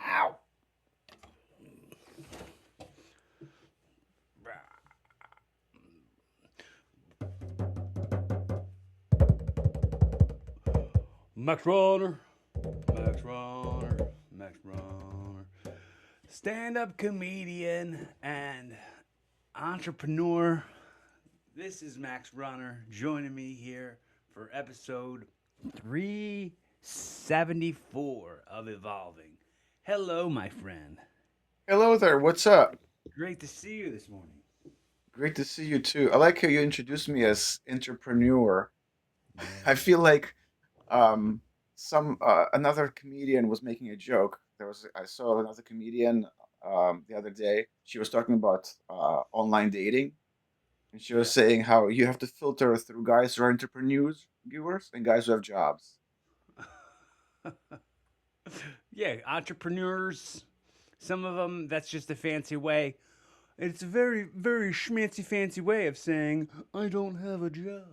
Ow! Max Runner, Max Runner, Max Runner. Stand up comedian and entrepreneur. This is Max Runner joining me here for episode 374 of Evolving. Hello, my friend. Hello there, what's up? Great to see you this morning. Great to see you too. I like how you introduced me as entrepreneur. I Yeah. feel like um some another comedian was making a joke. I saw another comedian the other day. She was talking about online dating, and she was Yeah. saying how you have to filter through guys who are entrepreneurs viewers and guys who have jobs. Yeah, entrepreneurs. Some of them, that's just a fancy way. It's a very, very schmancy fancy way of saying, I don't have a job.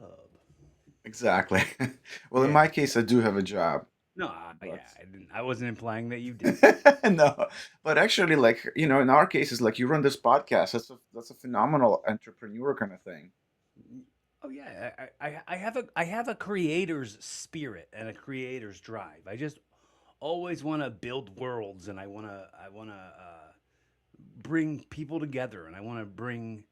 Exactly. Well, in Yeah. my case, I do have a job, No, but yeah, I didn't. I wasn't implying that you didn't. no, but actually, like in our cases, like you run this podcast, that's a phenomenal entrepreneur kind of thing. Oh yeah, I have a creator's spirit and a creator's drive. I just always want to build worlds, and I want to bring people together, and I want to bring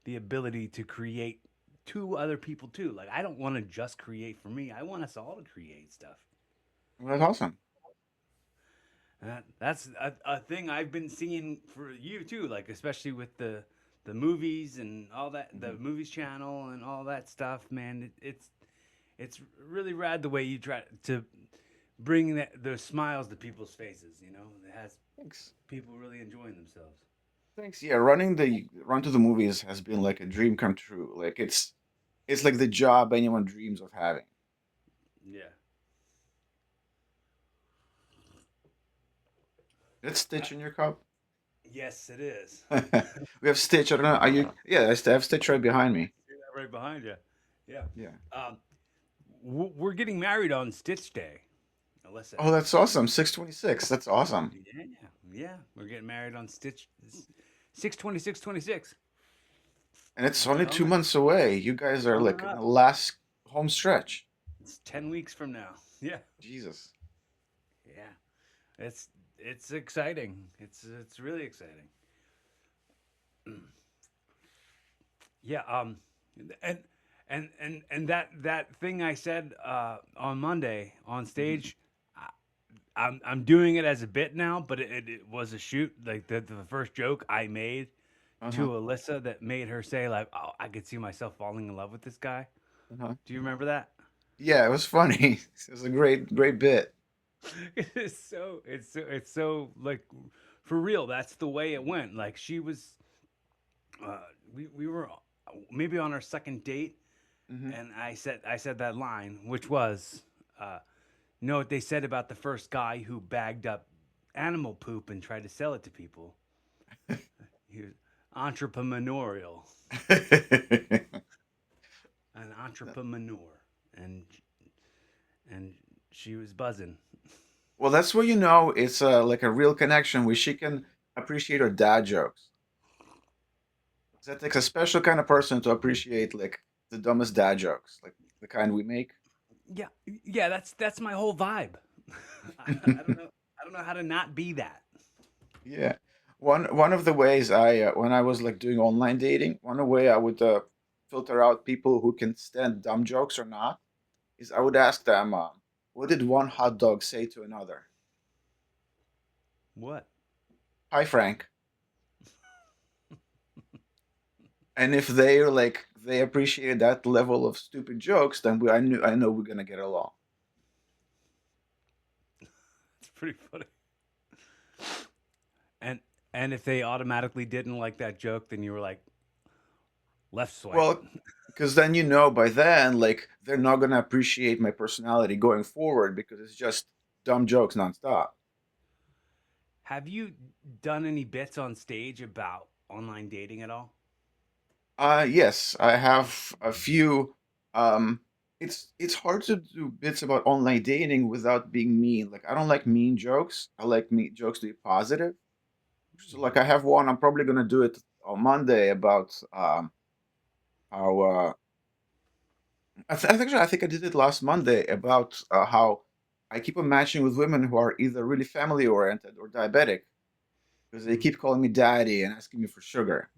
the ability to create to other people too. Like I don't want to just create for me. I want us all to create stuff. Well, that's awesome. That's a thing I've been seeing for you too, like especially with the movies and all that, the Hmm. movies channel and all that stuff. Man, it's really rad the way you try to bring those smiles to people's faces. You know, it has Thanks. people really enjoying themselves. Thanks. Yeah, running the run to the movies has been like a dream come true. Like it's like the job anyone dreams of having. Yeah. It's Uh, Stitch in your cup. yes, it is. We have Stitch. I don't know. Are you? Yeah, I have Stitch right behind me. See that right behind you. Yeah. Yeah. Um, we're getting married on Stitch Day, Alyssa Oh, and I. that's awesome. 626. That's awesome. Yeah, yeah. We're getting married on Stitch 6/26/26. And it's It's only two coming. months away. You guys are Coming like in the up. last home stretch. It's 10 weeks from now. Yeah, Jesus. yeah. It's exciting. It's really exciting. Yeah. And and that thing I said on Monday on Hmm. stage. I'm doing it as a bit now, but it was a shoot. Like the first joke I made to Uh-huh. Alyssa that made her say like, "Oh, I could see myself falling in love with this guy." Uh-huh. Do you remember that? Yeah, it was funny. It was a great bit. It's so like for real. That's the way it went. Like she was, we were maybe on our second date, Hmm. and I said that line, which was, you know what they said about the first guy who bagged up animal poop and tried to sell it to people? He was entrepreneurial, an entrepreneur, and she was buzzing. Well, that's where you know it's like a real connection where she can appreciate her dad jokes. 'Cause that takes a special kind of person to appreciate like the dumbest dad jokes, like the kind we make. Yeah, yeah, that's my whole vibe. I don't know. I don't know how to not be that. Yeah. One of the ways when I was like doing online dating, one way I would filter out people who can stand dumb jokes or not is I would ask them, what did one hot dog say to another? What? Hi, Frank. And if they're like they appreciate that level of stupid jokes, then I know we're gonna get along. It's pretty funny. And and if they automatically didn't like that joke, then you were like left swipe. Well, because then you know by then like they're not gonna appreciate my personality going forward because it's just dumb jokes nonstop. Have you done any bits on stage about online dating at all? Yes, I have a few. it's hard to do bits about online dating without being mean. Like I don't like mean jokes. I like mean jokes to be positive. So like I have one. I'm probably gonna do it on Monday about how I think I did it last Monday about how I keep on matching with women who are either really family oriented or diabetic because they Mhm. keep calling me daddy and asking me for sugar.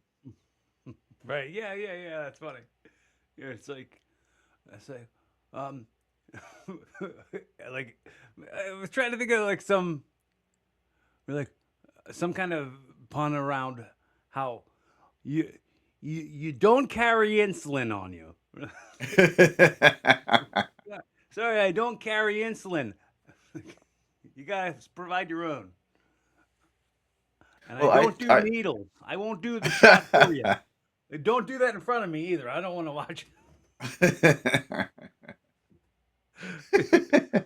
Right. Yeah. Yeah. Yeah. That's funny. Yeah. It's like, um, like I was trying to think of like like some kind of pun around how you you don't carry insulin on you. Yeah. Sorry, I don't carry insulin. You gotta provide your own. And I Well, don't do I needles. I won't do the shot for you. Don't do that in front of me either. I don't want to watch it.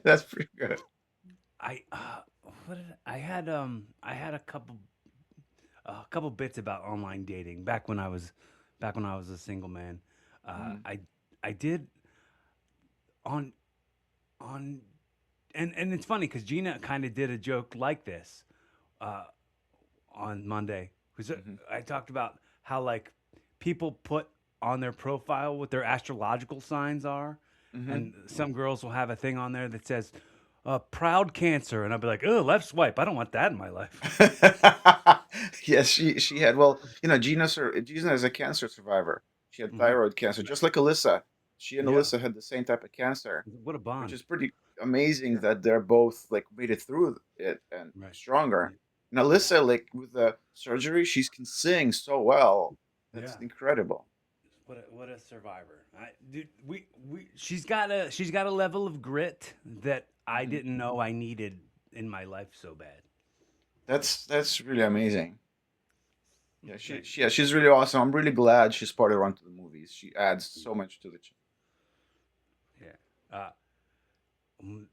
that's pretty good. I what did I had a couple bits about online dating back when I was a single man. Uh, Mhm, I I did on on and it's funny because Gina kind of did a joke like this uh, on Monday because mhm, I talked about how like people put on their profile what their astrological signs are, mhm. and some girls will have a thing on there that says proud Cancer, and I'll be like, oh, left swipe. I don't want that in my life. Yes, she had. Well, you know, Gina is a cancer survivor. She had Hmm. thyroid cancer, just like Alyssa. She and Yeah, Alyssa had the same type of cancer, what a which bond. is pretty amazing that they're both like made it through it and Right. stronger. And Yeah. Alyssa, like with the surgery, she can sing so well. That's Yeah. incredible. What a survivor. Dude, we she's got a level of grit that I Hmm. didn't know I needed in my life so bad. That's really amazing. Yeah, Right. she's really awesome. I'm really glad she's part of Run to the Movies. She adds so much to the. Yeah.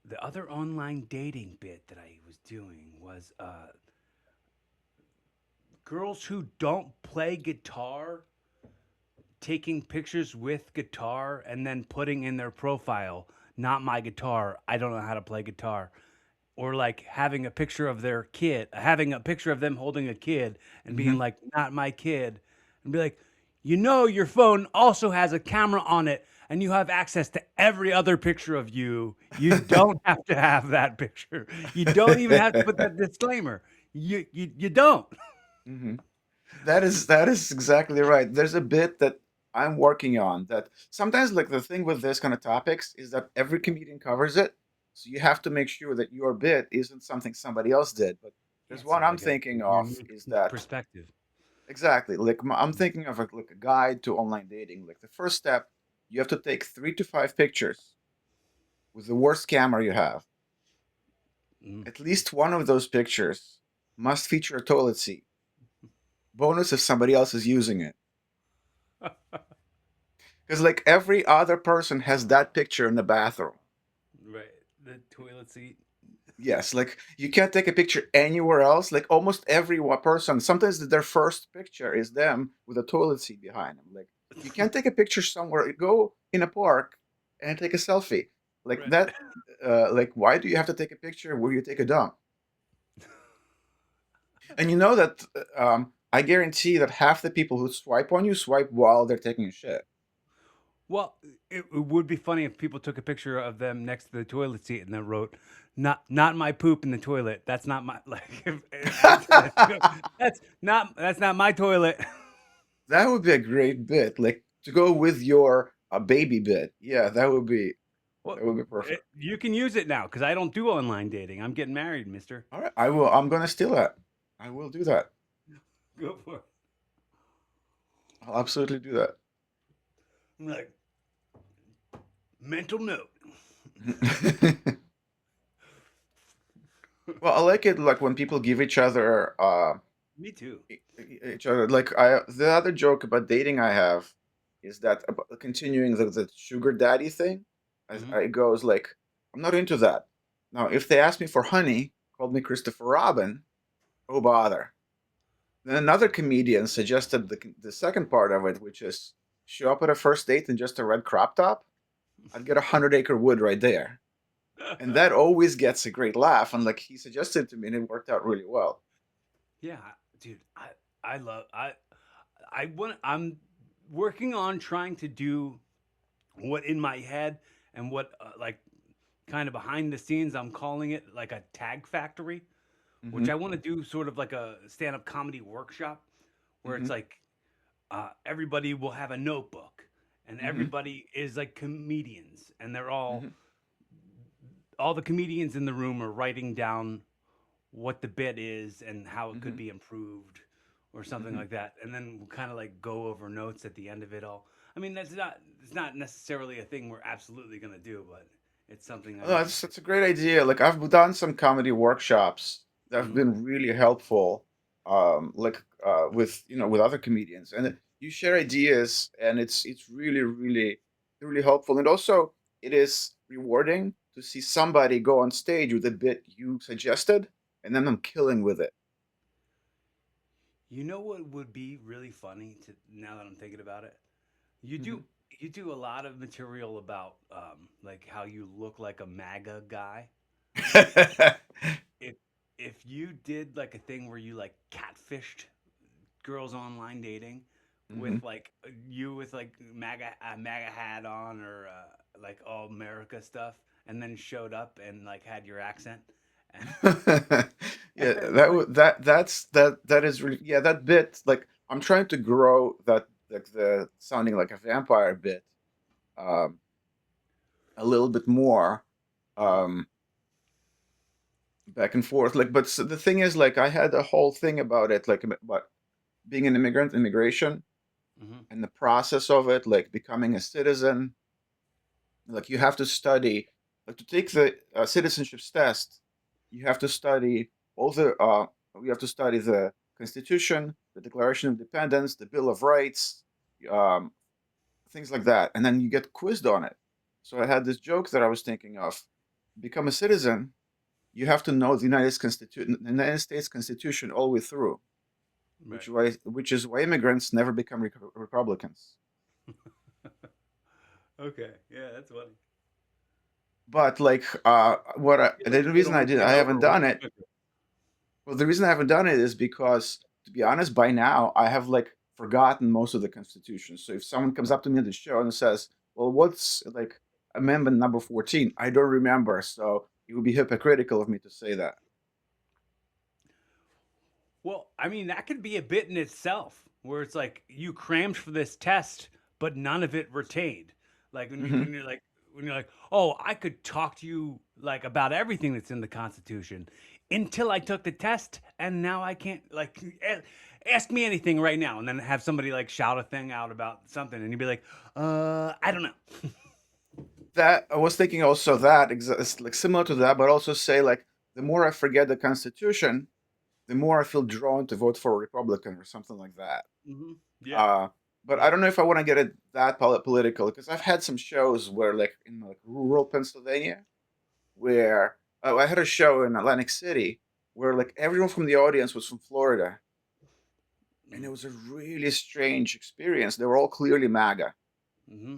The other online dating bit that I was doing was girls who don't play guitar taking pictures with guitar and then putting in their profile, not my guitar. I don't know how to play guitar. Or like having a picture of their kid, having a picture of them holding a kid and being Hmm. like, not my kid. And be like, your phone also has a camera on it and you have access to every other picture of you. You don't have to have that picture. You don't even have to put that disclaimer. You don't. Hmm. That is exactly right. There's a bit that I'm working on that sometimes like the thing with this kind of topics is that every comedian covers it. So you have to make sure that your bit isn't something somebody else did. But Yeah, there's it's one I'm like a thinking of unique is that perspective. exactly like I'm thinking of like a guide to online dating. Like the first step, you have to take 3 to 5 pictures with the worst camera you have. Mm. At least one of those pictures must feature a toilet seat. Bonus if somebody else is using it. Because like every other person has that picture in the bathroom. Right. The toilet seat. Yes, like you can't take a picture anywhere else. Like almost every person, sometimes their first picture is them with a toilet seat behind them. Like you can't take a picture somewhere. Go in a park and take a selfie. Like Right. that. Like why do you have to take a picture where you take a dump? And you know that I guarantee that half the people who swipe on you swipe while they're taking a shit. Well, it would be funny if people took a picture of them next to the toilet seat and then wrote, "Not my poop in the toilet. That's not my like." Every time that's not my toilet." That would be a great bit, like to go with your baby bit. Yeah, Well, that would be perfect. you can use it now because I don't do online dating. I'm getting married, Mister. All right, I will. I'm gonna steal that. I will do that. Go for it. I'll absolutely do that. I'm like mental note. Well, I like it like when people give Me too. each other like I the other joke about dating I have is that about continuing the sugar daddy thing. Hmm. It goes like I'm not into that. Now, if they ask me for honey, called me Christopher Robin, oh bother. Then another comedian suggested the second part of it, which is show up at a first date in just a red crop top. I'd get 100 acre wood right there. And that always gets a great laugh. And like he suggested to me, and it worked out really well. Yeah, dude, I love I'm working on trying to do what in my head and what like kind of behind the scenes I'm calling it like a tag factory, which Hmm. I want to do sort of like a stand-up comedy workshop where it's Hmm. like everybody will have a notebook and Hmm. everybody is like comedians and they're Hmm. all the comedians in the room are writing down what the bit is and how it could Hmm. be improved or something Hmm. like that, and then we'll kind of like go over notes at the end of it all. I mean, that's not it's not necessarily a thing we're absolutely going to do, but it's something Oh, I'm interested that's a great idea. Like I've done some comedy workshops that in. have been really helpful. With with other comedians, and you share ideas, and it's really helpful. And also, it is rewarding to see somebody go on stage with a bit you suggested, and then I'm killing with it. You know what would be really funny to now that I'm thinking about it? You do Hmm. you do a lot of material about like how you look like a MAGA guy. If if you did like a thing where you like catfished girls online dating with Hmm. like you with like MAGA hat on or like all America stuff, and then showed up and like had your accent, and, Yeah, and that like would that is really, yeah, that bit, like I'm trying to grow that, like the sounding like a vampire bit um a little bit more, mhm, um back and forth, like, but the thing is, like, I had a whole thing about it, like about being an immigrant, immigration, mhm. and the process of it, like becoming a citizen. Like you have to study, like to take the citizenship test, you have to study all the you have to study the Constitution, the Declaration of Independence, the Bill of Rights, um, things like that, and then you get quizzed on it. So I had this joke that I was thinking of: become a citizen, you have to know the United States Constitution all the way through, Right. which is why immigrants never become Republicans. Okay. Yeah, that's funny. But like, the It'll reason get I haven't over done way it. quicker. Well, the reason I haven't done it is because, to be honest, by now I have like forgotten most of the Constitution. So if someone comes up to me at the show and says, "Well, what's like Amendment number 14?" I don't remember, so it would be hypocritical of me to say that. Well, I mean, that could be a bit in itself, where it's like you crammed for this test, but none of it retained. Like Hmm. when you're like, oh, I could talk to you like about everything that's in the Constitution until I took the test, and now I can't like ask me anything right now, and then have somebody like shout a thing out about something, and you'd be like, I don't know. That I was thinking also that it's like similar to that, but also say like the more I forget the Constitution, the more I feel drawn to vote for a Republican or something like that. Hmm. Yeah. Uh, but I Yeah. don't know if I want to get it that political, because I've had some shows where, like in like rural Pennsylvania, where I had a show in Atlantic City where like everyone from the audience was from Florida, and it was a really strange experience. They were all clearly MAGA. Mm-hmm.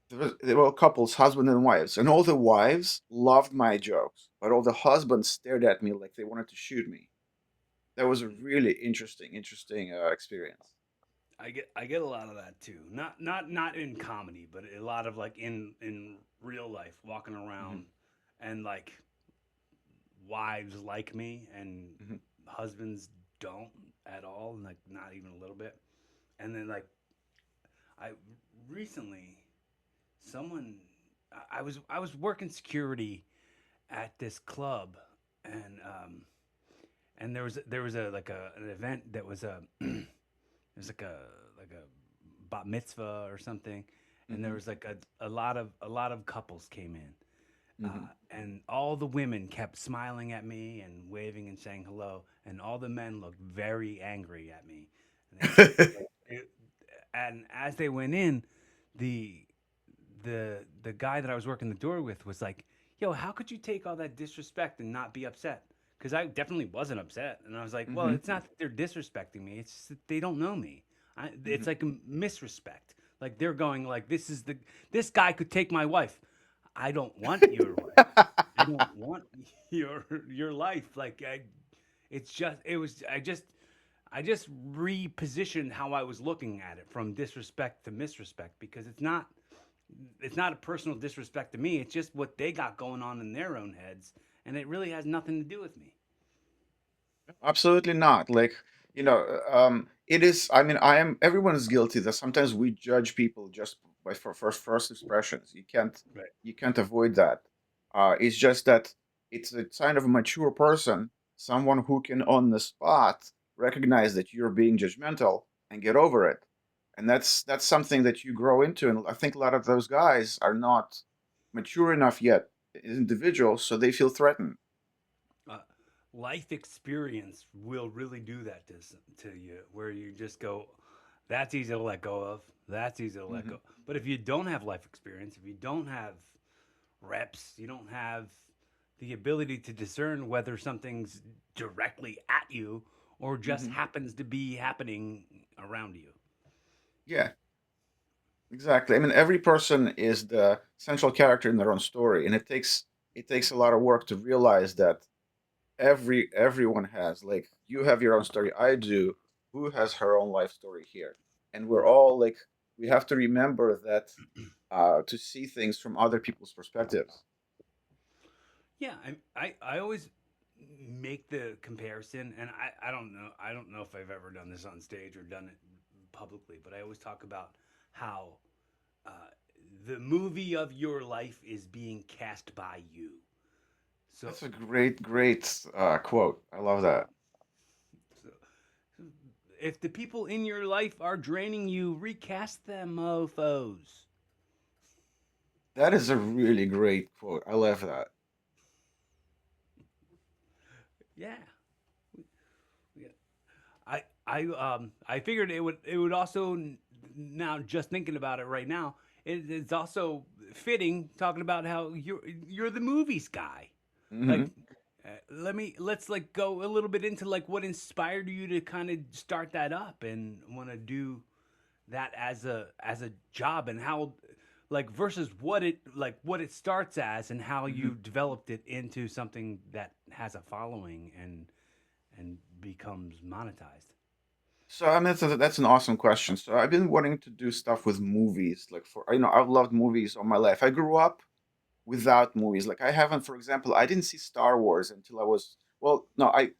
They were all couples, husband and wives, and all the wives loved my jokes, but all the husbands stared at me like they wanted to shoot me. That was a really interesting experience. I get a lot of that too. Not in comedy, but a lot of like in real life, walking Hmm. around and like wives like me and Hmm. husbands don't at all, like not even a little bit. And then like I recently someone I was working security at this club and and there was a like a an event that was a it was like a bat mitzvah or something, and there Hmm. was like a lot of couples came in, Hmm. and all the women kept smiling at me and waving and saying hello, and all the men looked very angry at me, and it, and as they went in, the the guy that I was working the door with was like, "Yo, how could you take all that disrespect and not be upset?" Because I definitely wasn't upset, and I was like, "Well, Hmm. it's not that they're disrespecting me; it's just that they don't know me. It's Hmm. like a misrespect. Like they're going like this guy could take my wife. I don't want your wife. I don't want your life. Like it's just it was I just repositioned how I was looking at it from disrespect to misrespect because it's not a personal disrespect to me. It's just what they got going on in their own heads, and it really has nothing to do with me. Absolutely not. Like, it is. I mean, everyone is guilty that sometimes we judge people just by first expressions. Right. You can't avoid that. It's just that it's a sign of a mature person, someone who can on the spot recognize that you're being judgmental and get over it. And that's something that you grow into. And I think a lot of those guys are not mature enough yet as individuals, so they feel threatened. Uh, Life experience will really do that to you, where you just go, that's easy to let go of. That's easy to let Hmm. go. But if you don't have life experience, if you don't have reps, you don't have the ability to discern whether something's directly at you or just Hmm. happens to be happening around you. Yeah. Exactly. I mean, every person is the central character in their own story, and it takes a lot of work to realize that everyone has like you have your own story. I do. Who has her own life story here? And we're Right. all like we have to remember that to see things from other people's perspectives. Yeah, I always make the comparison, and I don't know if I've ever done this on stage or done it publicly, but I always talk about how uh, the movie of your life is being cast by you. So, That's a great quote. I love that. so if the people in your life are draining you, recast them, mofo's. That is a really great quote. I love that. Yeah, yeah. I figured it would also now just thinking about it right now it's also fitting talking about how you're the movies guy like Hmm. let's like go a little bit into like what inspired you to kind of start that up and want to do that as a job and how like versus what it starts as and how Hmm. you developed it into something that has a following and becomes monetized. So I mean, that's an awesome question. So I've been wanting to do stuff with movies, like I've loved movies all my life. I grew up without movies. Like I haven't, for example, I didn't see Star Wars until I was well, no, I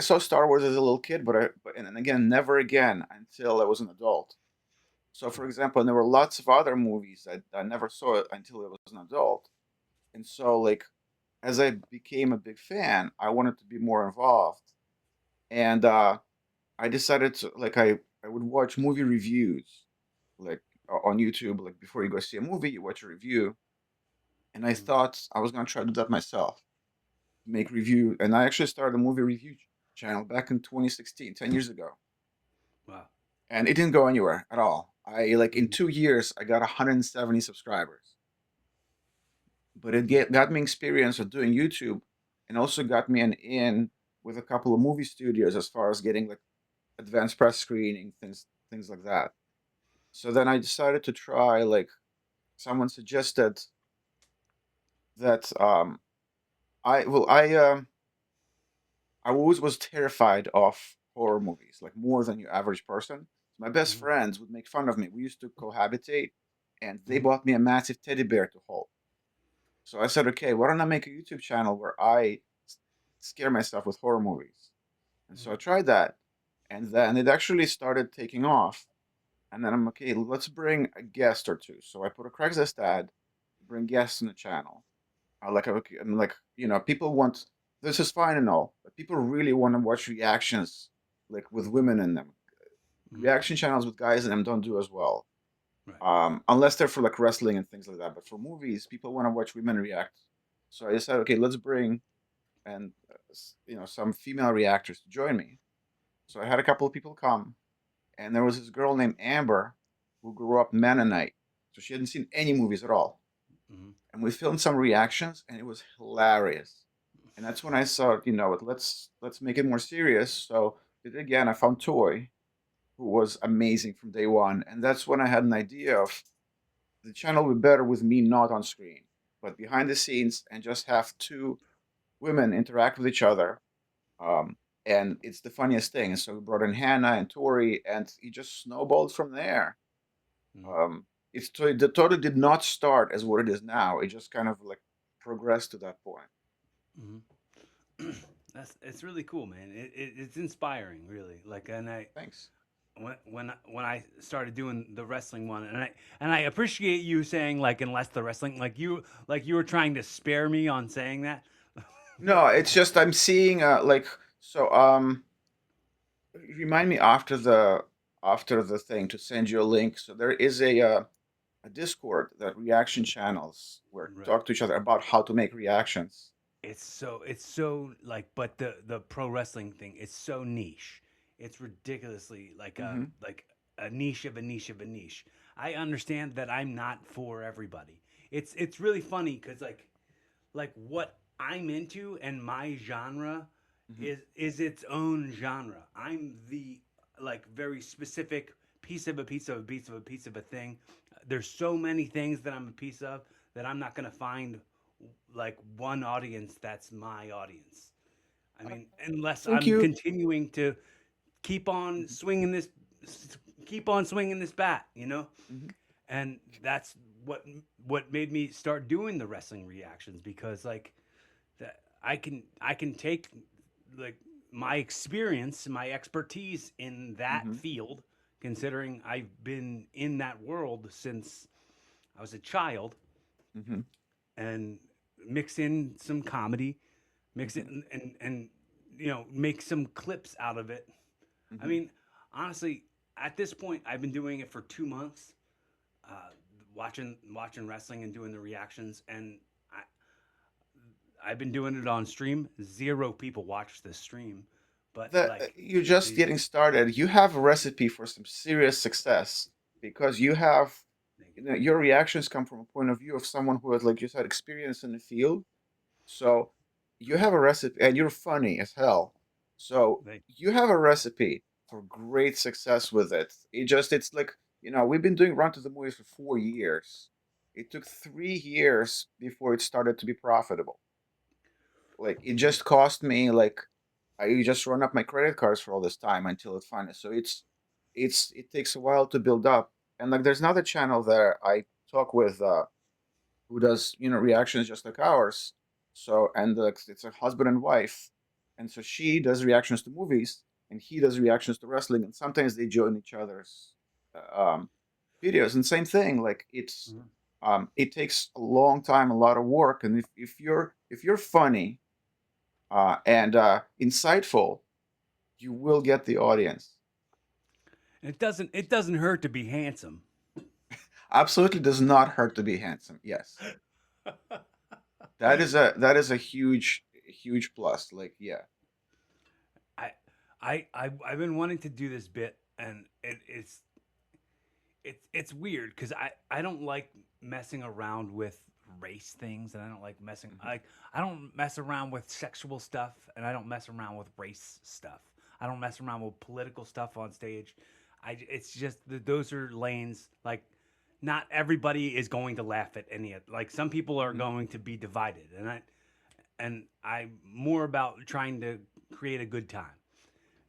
saw Star Wars as a little kid, but and again, never again until I was an adult. So for Right. example, and there were lots of other movies that I never saw it until I was an adult. And so like as I became a big fan, I wanted to be more involved. And I decided to I would watch movie reviews like on YouTube. Like before you go see a movie, you watch a review. And I Mm. thought I was gonna try to do that myself, make review. And I actually started a movie review channel back in 2016, 10 years ago, Wow. and it didn't go anywhere at all. I like in Mm. 2 years I got 170 subscribers, but got me experience of doing YouTube, and also got me an in with a couple of movie studios as far as getting like advanced press screening things like that. So then I decided to try like someone suggested that I always was terrified of horror movies, like more than your average person. My best Mm. friends would make fun of me. We used to cohabitate, and they Mm. bought me a massive teddy bear to hold. So I said, okay, why don't I make a YouTube channel where scare myself with horror movies? And so I Mm. tried that, and then it actually started taking off. And then I'm okay, let's bring a guest or two. So I put a Craigslist ad to bring guests on the channel. Okay, I'm like, people want this is fine and all, but people really want to watch reactions like with women in them. Mm. Reaction channels with guys in them don't do as well, Right. unless they're for like wrestling and things like that. But for movies, people want to watch women react. So I decided, okay, let's bring and some female reactors to join me. So I had a couple of people come, and there was this girl named Amber who grew up Mennonite, so she hadn't seen any movies at all. Mm. And we filmed some reactions, and it was hilarious. And that's when I thought, let's make it more serious. So did it again. I found Toy, who was amazing from day one. And that's when I had an idea of the channel would be better with me not on screen, but behind the scenes, and just have two women interact with each other. Um, and it's the funniest thing. So we brought in Hannah and Tori, and it just snowballed from there. Mhm. Um, it totally did not start as what it is now. It just kind of like progressed to that point. Mhm. It's really cool, man. It's inspiring, really. Like, and I Thanks. when I started doing the wrestling one, and I appreciate you saying like unless the wrestling like you were trying to spare me on saying that. No, it's just I'm seeing like so. Remind me after the thing to send you a link. So there is a Discord that reaction channels where Right. talk to each other about how to make reactions. It's so like, but the pro wrestling thing, it's so niche. It's ridiculously Hmm. like a niche of a niche of a niche. I understand that I'm not for everybody. It's really funny because like what I'm into and my genre Hmm. is its own genre. I'm the like very specific piece of a piece of a piece of a piece of a thing. There's so many things that I'm a piece of that I'm not gonna find like one audience that's my audience. I I mean, unless think I'm you. continuing to keep on swinging this, keep on swinging this bat, you know. Mhm. And that's what what made me start doing the wrestling reactions because like that I can take like my experience, my expertise in that Hmm. field, considering I've been in that world since I was a child, Hmm. and mix in some comedy, mix it Hmm. and you know make some clips out of it. I Hmm. mean, honestly, at this point, I've been doing it for 2 months, uh, watching wrestling and doing the reactions, and I've been doing it on stream. Zero people watch this stream, but That like you're just the getting started. You have a recipe for some serious success because you have, you know, your reactions come from a point of view of someone who has, like you said, experience in the field. So you have a recipe, and you're funny as hell. So they you have a recipe for great success with it. It's like, you know, we've been doing Run to the Movies for 4 years. It took 3 years before it started to be profitable. Like it just cost me like I just run up my credit cards for all this time until it finally. So it takes a while to build up. And like there's another channel there I talk with who does, you know, reactions just like ours. So and it's a husband and wife, and so she does reactions to movies, and he does reactions to wrestling, and sometimes they join each other's videos. And same thing, like it takes a long time, a lot of work, and if you're funny and insightful, you will get the audience. it doesn't hurt to be handsome. Absolutely does not hurt to be handsome. Yes, that is a huge plus. Like yeah. I I've been wanting to do this bit, and it's weird because I don't like messing around with race things, and I don't like messing Mhm. like I don't mess around with sexual stuff, and I don't mess around with race stuff. I don't mess around with political stuff on stage. It's just that those are lanes like not everybody is going to laugh at any of like some people are Mhm. going to be divided, and I'm more about trying to create a good time.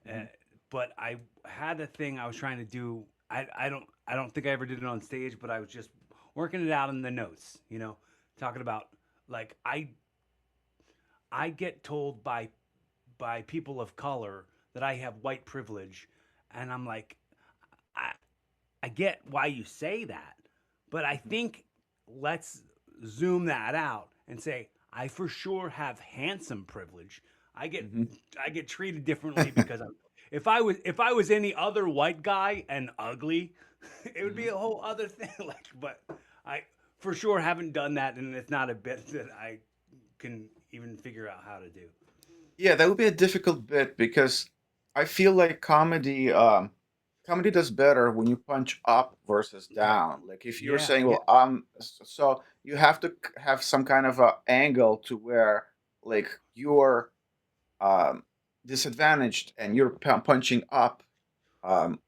Uh, Mhm. but I had a thing I was trying to do. I don't think I ever did it on stage, but I was just working it out in the notes. You know, talking about like I get told by people of color that I have white privilege, and I'm like I I get why you say that, but I Mhm. think let's zoom that out and say I for sure have handsome privilege. I get Mhm. I get treated differently because I'm if I was any other white guy and ugly, it would be Mhm. a whole other thing. Like, but I for sure haven't done that, and it's not a bit that I can even figure out how to do. Yeah, that would be a difficult bit because I feel like comedy does better when you punch up versus Right. down. Like if you're Yeah. saying, Yeah. well, so you have to have some kind of a angle to where like you're um disadvantaged and you're punching up.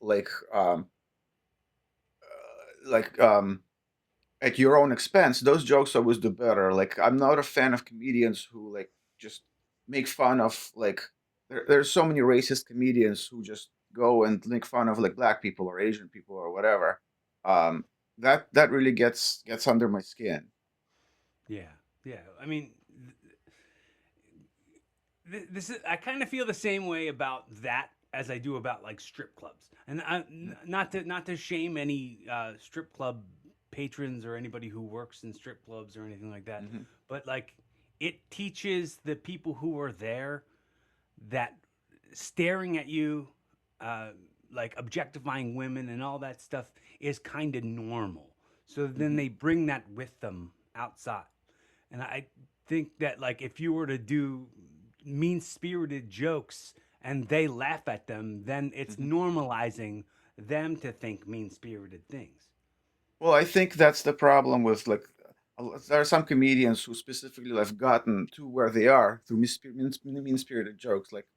like like at your own expense, those jokes always do better. Like I'm not a fan of comedians who like just make fun of like there's so many racist comedians who just go and make fun of like black people or Asian people or whatever. Um, that really gets under my skin. Yeah, yeah. I mean, this is I kind of feel the same way about that as I do about like strip clubs. And not to shame any strip club patrons or anybody who works in strip clubs or anything like that, Mm-hmm. but like it teaches the people who are there that staring at you, uh, like objectifying women and all that stuff is kind of normal. So then Mm-hmm. they bring that with them outside. And I think that like if you were to do mean spirited jokes and they laugh at them, then it's Hmm. normalizing them to think mean spirited things. Well, I think that's the problem with like there are some comedians who specifically have gotten to where they are through mean-spirited jokes. Like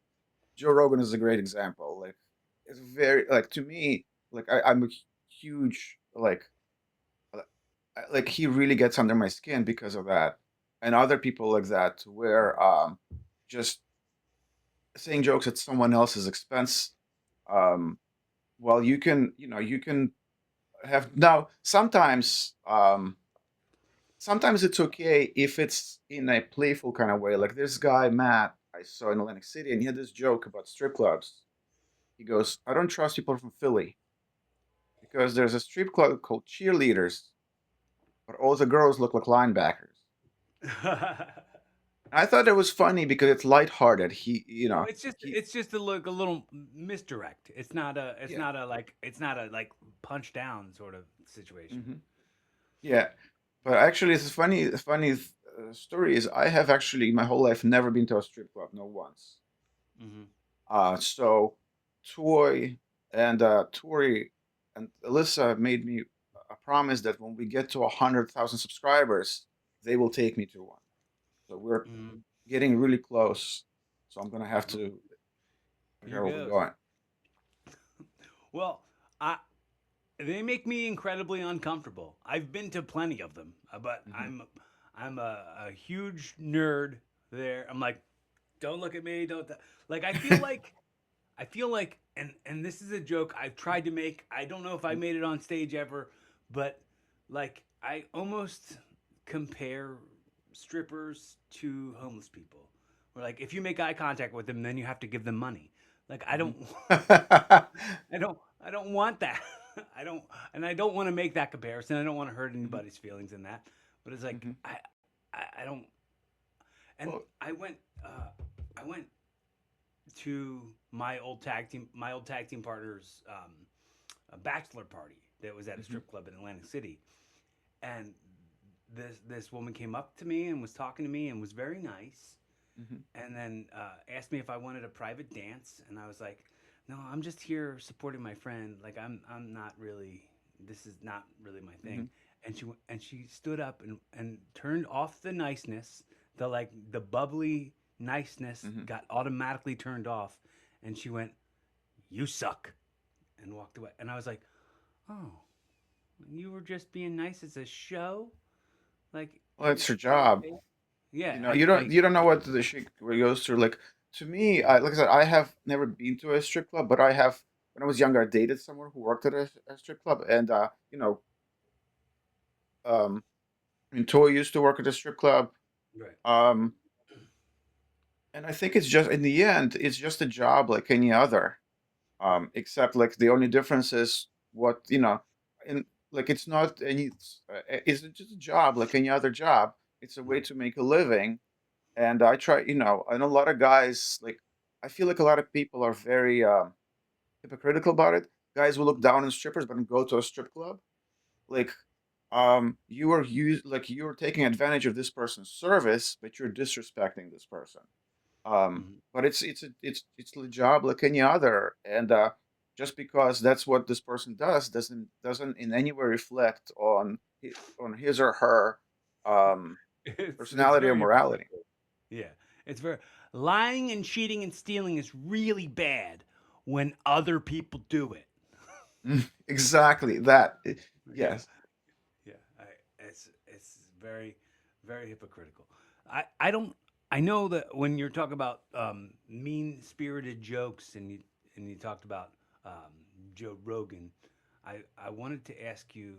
Joe Rogan is a great example. Like it's very like to me like I'm a huge uh, like he really gets under my skin because of that, and other people like that where just saying jokes at someone else's expense. Um, well, you can have now sometimes it's okay if it's in a playful kind of way. Like this guy Matt I saw in Atlantic City, and he had this joke about strip clubs. He goes, "I don't trust people from Philly because there's a strip club called Cheerleaders, but all the girls look like linebackers." I thought it was funny because it's lighthearted. Well, it's just He, it's just a little misdirect. It's yeah, not a like it's not a like punch down sort of situation. hmm yeah. But actually, it's funny. The funny story is I have actually my whole life never been to a strip club, no once. Hmm. So Toy and Tori and Alyssa made me a promise that when we get to 100,000 subscribers, they will take me to one. So we're Hmm. getting really close. So I'm gonna have to figure Here out where we're goes. going. Well, I they make me incredibly uncomfortable. I've been to plenty of them, but Hmm. I'm a huge nerd there. I'm like, don't look at me, don't like I feel like and this is a joke I've tried to make. I don't know if I made it on stage ever, but like I almost compare strippers to homeless people. Where like if you make eye contact with them, then you have to give them money. Like I Hmm. don't I don't want that. I don't and I don't want to make that comparison. I don't want to hurt Hmm. anybody's feelings in that. But it's like Hmm. I don't and Well, I went to my old tag team partner's a bachelor party that was at a hmm. strip club in Atlantic City, and this woman came up to me and was talking to me and was very nice, Hmm. and then asked me if I wanted a private dance, and I was like, no, I'm just here supporting my friend. Like I'm not really. This is not really my Hmm. thing. And she stood up and turned off the niceness. The like the bubbly niceness Hmm. got automatically turned off, and she went, "You suck," and walked away. And I was like, "Oh, you were just being nice as a show? Like, well, it's her job. okay." Yeah, You don't know what the shit goes through. Like to me, like I said, I have never been to a strip club, but I have when I was younger, I dated someone who worked at a strip club, and um, I mean, Toy used to work at a strip club. right. Um, and I think it's just in the end, it's just a job like any other. Except like the only difference is what in like it's not any, it's just a job like any other job. It's a way Mhm. to make a living, and I try, I know a lot of guys like I feel like a lot of people are very hypocritical about it. Guys will look down on strippers, but go to a strip club. Like, you are taking advantage of this person's service, but you're disrespecting this person. Mhm. But it's a job like any other, and just because that's what this person does doesn't in any way reflect on his or her um, It's personality or very important. morality. Yeah, it's very lying and cheating and stealing is really bad. when other people do it. Exactly that. Yeah, Yes. yeah. It's very very hypocritical. I don't. I know that when you're talking about mean spirited jokes and you talked about Joe Rogan, I wanted to ask you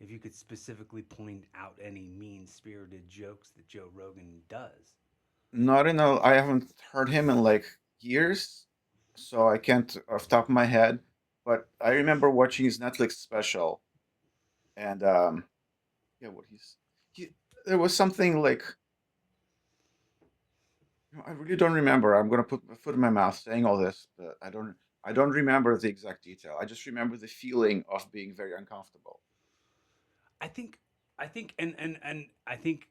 if you could specifically point out any mean spirited jokes that Joe Rogan does. Not in a. I haven't heard him in like years, so I can't off the top of my head. But I remember watching his Netflix special, and yeah, what he there was something like I really don't remember. I'm gonna put my foot in my mouth saying all this, but I don't remember the exact detail. I just remember the feeling of being very uncomfortable. I think and I think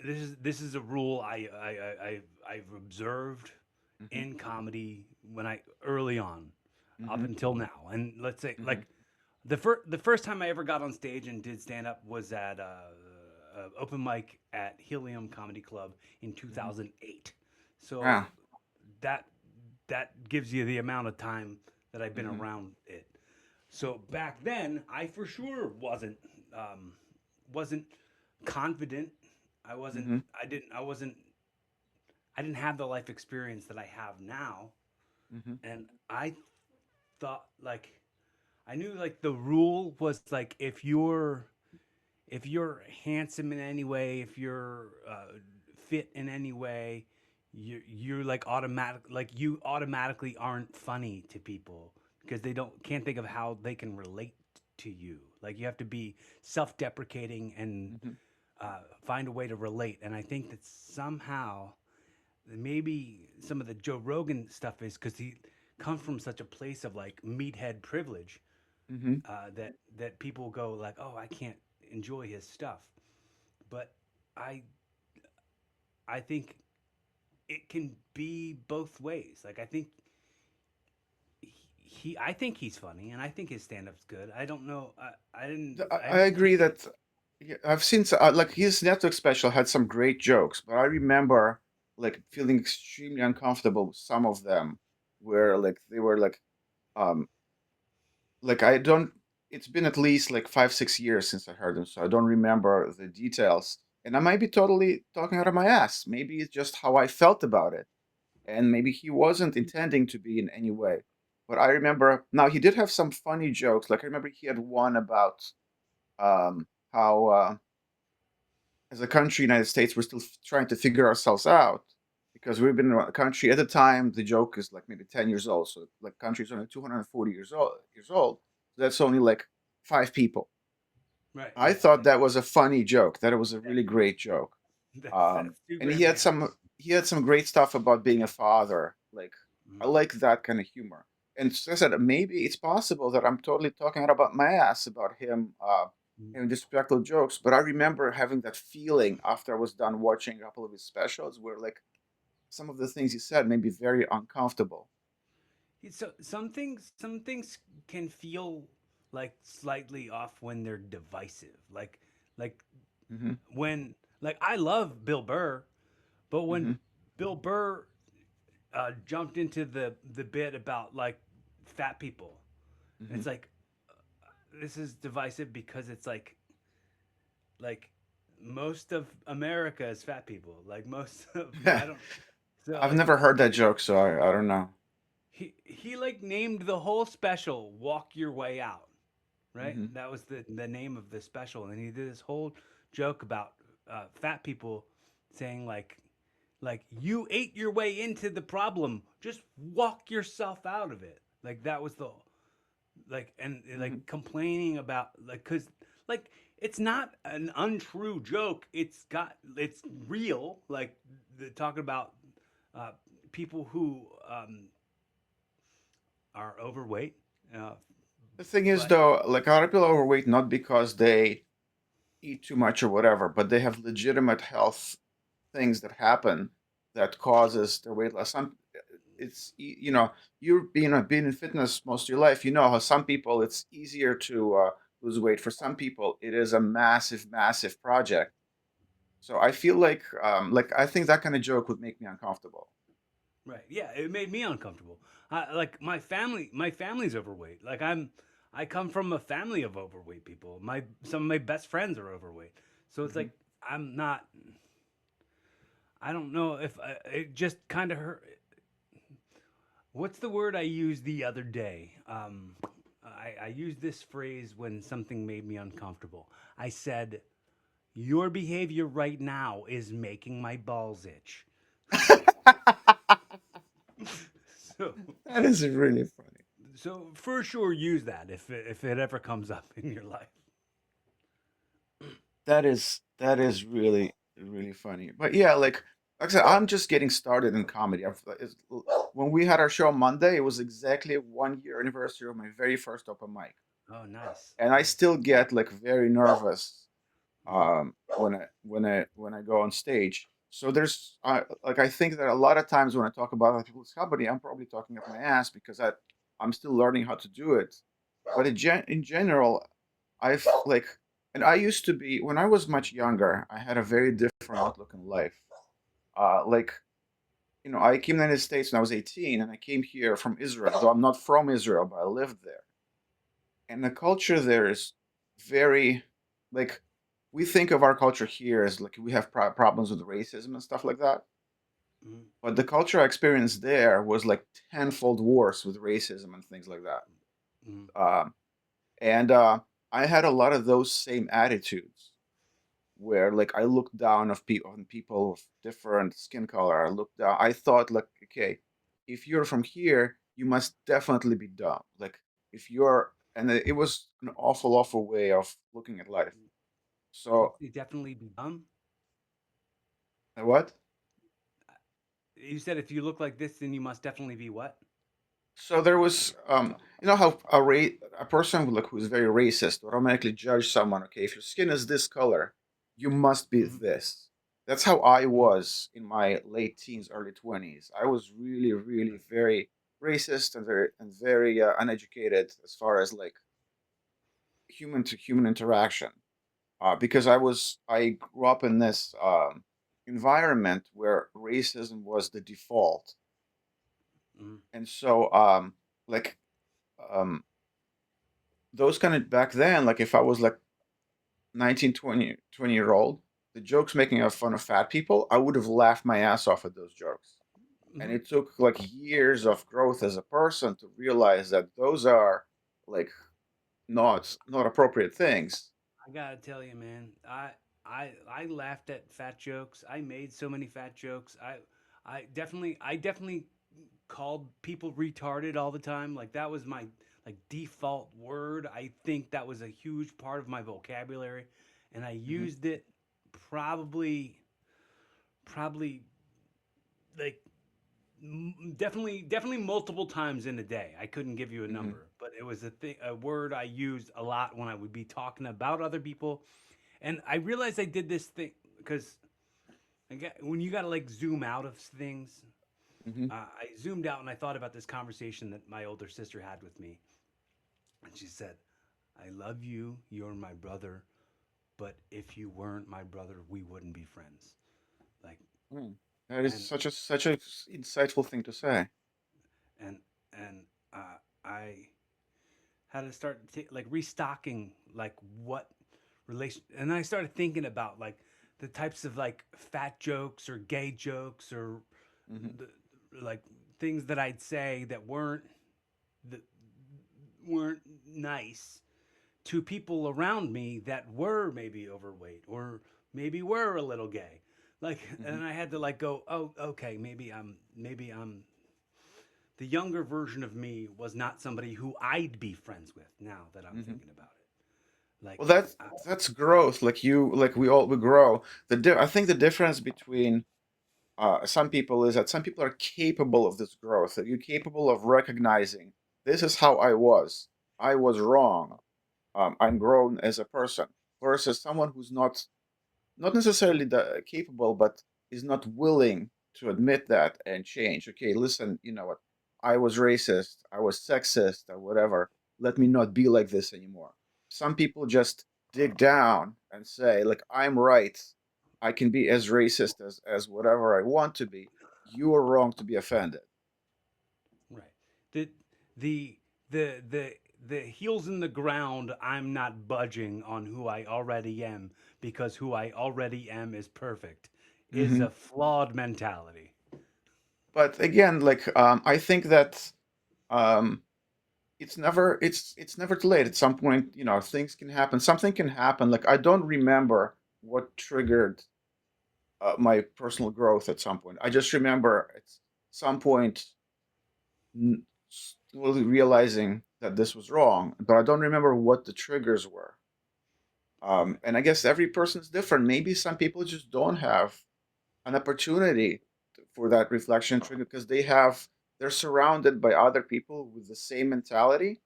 this is a rule I've observed Hmm. in comedy when I early on up Hmm. until now. And let's say Hmm. like the first time I ever got on stage and did stand up was at open mic at Helium Comedy Club in Hmm. 2008. So Yeah. that that gives you the amount of time that I've been Hmm. around it. So back then, I for sure um, wasn't confident. I wasn't. Hmm. I didn't. I wasn't. I didn't have the life experience that I have now, Hmm. and I thought like I knew like the rule was like if you're handsome in any way, if you're fit in any way, you're like you automatically aren't funny to people because they don't can't think of how they can relate to you. Like you have to be self-deprecating and Hmm. find a way to relate. And I think that somehow maybe some of the Joe Rogan stuff is because he comes from such a place of like meathead privilege Hmm. that people go like, oh, I can't enjoy his stuff. But I I think it can be both ways. Like I think I think he's funny and I think his stand up's good. I don't know. I I didn't agree think it. that yeah, I've seen like his Netflix special had some great jokes, but I remember like feeling extremely uncomfortable with some of them, where like they were um like I don't. It's been at least like 5 6 years since I heard them, so I don't remember the details. And I might be totally talking out of my ass. Maybe it's just how I felt about it, and maybe he wasn't intending to be in any way. But I remember now he did have some funny jokes. Like I remember he had one about how as a country, United States, we're still trying to figure ourselves out because we've been a country at the time. The joke is like maybe 10 years old, so like country's only 240 years old. So that's only like 5 people. Right, I right. thought that was a funny joke. That it was a really great joke. That's two And grandparents. he had some great stuff about being a father. Like I Mhm. like that kind of humor. And so I said maybe it's possible that I'm totally talking out about my ass about him having disrespectful jokes. But I remember having that feeling after I was done watching a couple of his specials, where like some of the things he said made me very uncomfortable. So some things can feel like slightly off when they're divisive. Like Hmm. when like I love Bill Burr, but when Hmm. Bill Burr jumped into the bit about like fat people, Hmm. it's like this is divisive because it's like most of America is fat people. Like most of I don't so I've like never heard that joke, so I don't know. he like named the whole special "Walk Your Way Out." Right? Hmm. That was the name of the special, and he did this whole joke about fat people saying like you ate your way into the problem, just walk yourself out of it. Like that was the like and like Hmm. complaining about like because like it's not an untrue joke. It's real. Like the talking about uh, people who are overweight, uh, The thing is, but though, like a lot of people are overweight not because they eat too much or whatever, but they have legitimate health things that happen that causes their weight loss. Some it's you're being in fitness most of your life. You know how some people it's easier to lose weight. For some people, it is a massive project. So I feel like I think that kind of joke would make me uncomfortable. Right. Yeah, it made me uncomfortable. Like my family's overweight. I come from a family of overweight people. My Some of my best friends are overweight. So it's Hmm. like I'm not. I don't know if it just kind of hurt. What's the word I used the other day? I used this phrase when something made me uncomfortable. I said, "Your behavior right now is making my balls itch." So, That is really funny. so for sure, use that if it ever comes up in your life. That is really really funny. But yeah, like I said, I'm just getting started in comedy. When we had our show on Monday, it was exactly a 1 year anniversary of my very first open mic, Oh, nice, and I nice. still get like very nervous Hmm. when I go on stage. So there's like I think that a lot of times when I talk about other people's comedy, I'm probably talking up my ass because I'm still learning how to do it. But in general, I've like, and I used to be when I was much younger, I had a very different outlook in life. Like I came to the United States when I was 18, and I came here from Israel. Though I'm not from Israel, but I lived there, and the culture there is very like we think of our culture here as like we have problems with racism and stuff like that. Hmm. But the culture I experienced there was like tenfold worse with racism and things like that. Hmm. Um, and I had a lot of those same attitudes where like I looked down on people of different skin color. I looked down. I thought like, okay, if you're from here, you must definitely be dumb. Like if you're, and it was an awful, awful way of looking at life. So You definitely be dumb. what? You said if you look like this, then you must definitely be what? So there was, how a person like who is very racist would automatically judge someone. Okay, if your skin is this color, you must be Hmm. this. That's how I Hmm. was in my late teens, early 20s. I was really, really very racist and very uneducated as far as like human to human interaction. Because I grew up in this environment where racism was the default, Hmm. and so like um, those kind of back then, like if I was like 19, 20 year old, the jokes making fun of fat people, I would have laughed my ass off at those jokes. And Hmm. it took like years of growth as a person to realize that those are like not appropriate things. I gotta tell you, man. I laughed at fat jokes. I made so many fat jokes. I definitely called people retarded all the time. Like that was my like default word. I think that was a huge part of my vocabulary, and I Hmm. used it probably like definitely multiple times in a day. I couldn't give you a Hmm. number, but it was a word I used a lot when I would be talking about other people. And I realized I did this thing because when you got to like zoom out of things, Hmm. I zoomed out and I thought about this conversation that my older sister had with me. And she said, "I love you. You're my brother. But if you weren't my brother, we wouldn't be friends." Like, Mm. That is and such a insightful thing to say. and and I had to start like restocking like what relation, and I started thinking about like the types of like fat jokes or gay jokes or Hmm. the, like things that I'd say that weren't nice to people around me that were maybe overweight or maybe were a little gay. Like, Hmm. and I had to like go, oh, okay, maybe I'm the younger version of me was not somebody who I'd be friends with now that I'm Hmm. thinking about it. Like, Well, that's growth. Like we grow. I think the difference between some people is that some people are capable of this growth. That you're capable of recognizing this is how I was. I was wrong. I'm grown as a person. Versus someone who's not necessarily capable, but is not willing to admit that and change. Okay, listen, you know what? I was racist, I was sexist, or whatever. Let me not be like this anymore. Some people just dig down and say, like, I'm right. I can be as racist as whatever I want to be. you are wrong to be offended. Right. The the the the heels in the ground. I'm not budging on who I already am because who I already am is perfect. Is Hmm. a flawed mentality. But again, like I think that um, it's never too late. At some point, things can happen. Something can happen. Like I don't remember what triggered my personal growth at some point. I just remember at some point slowly realizing that this was wrong, but I don't remember what the triggers were. Right. And I guess every person's different. Maybe some people just don't have an opportunity for that reflection trigger because they're surrounded by other people with the same mentality.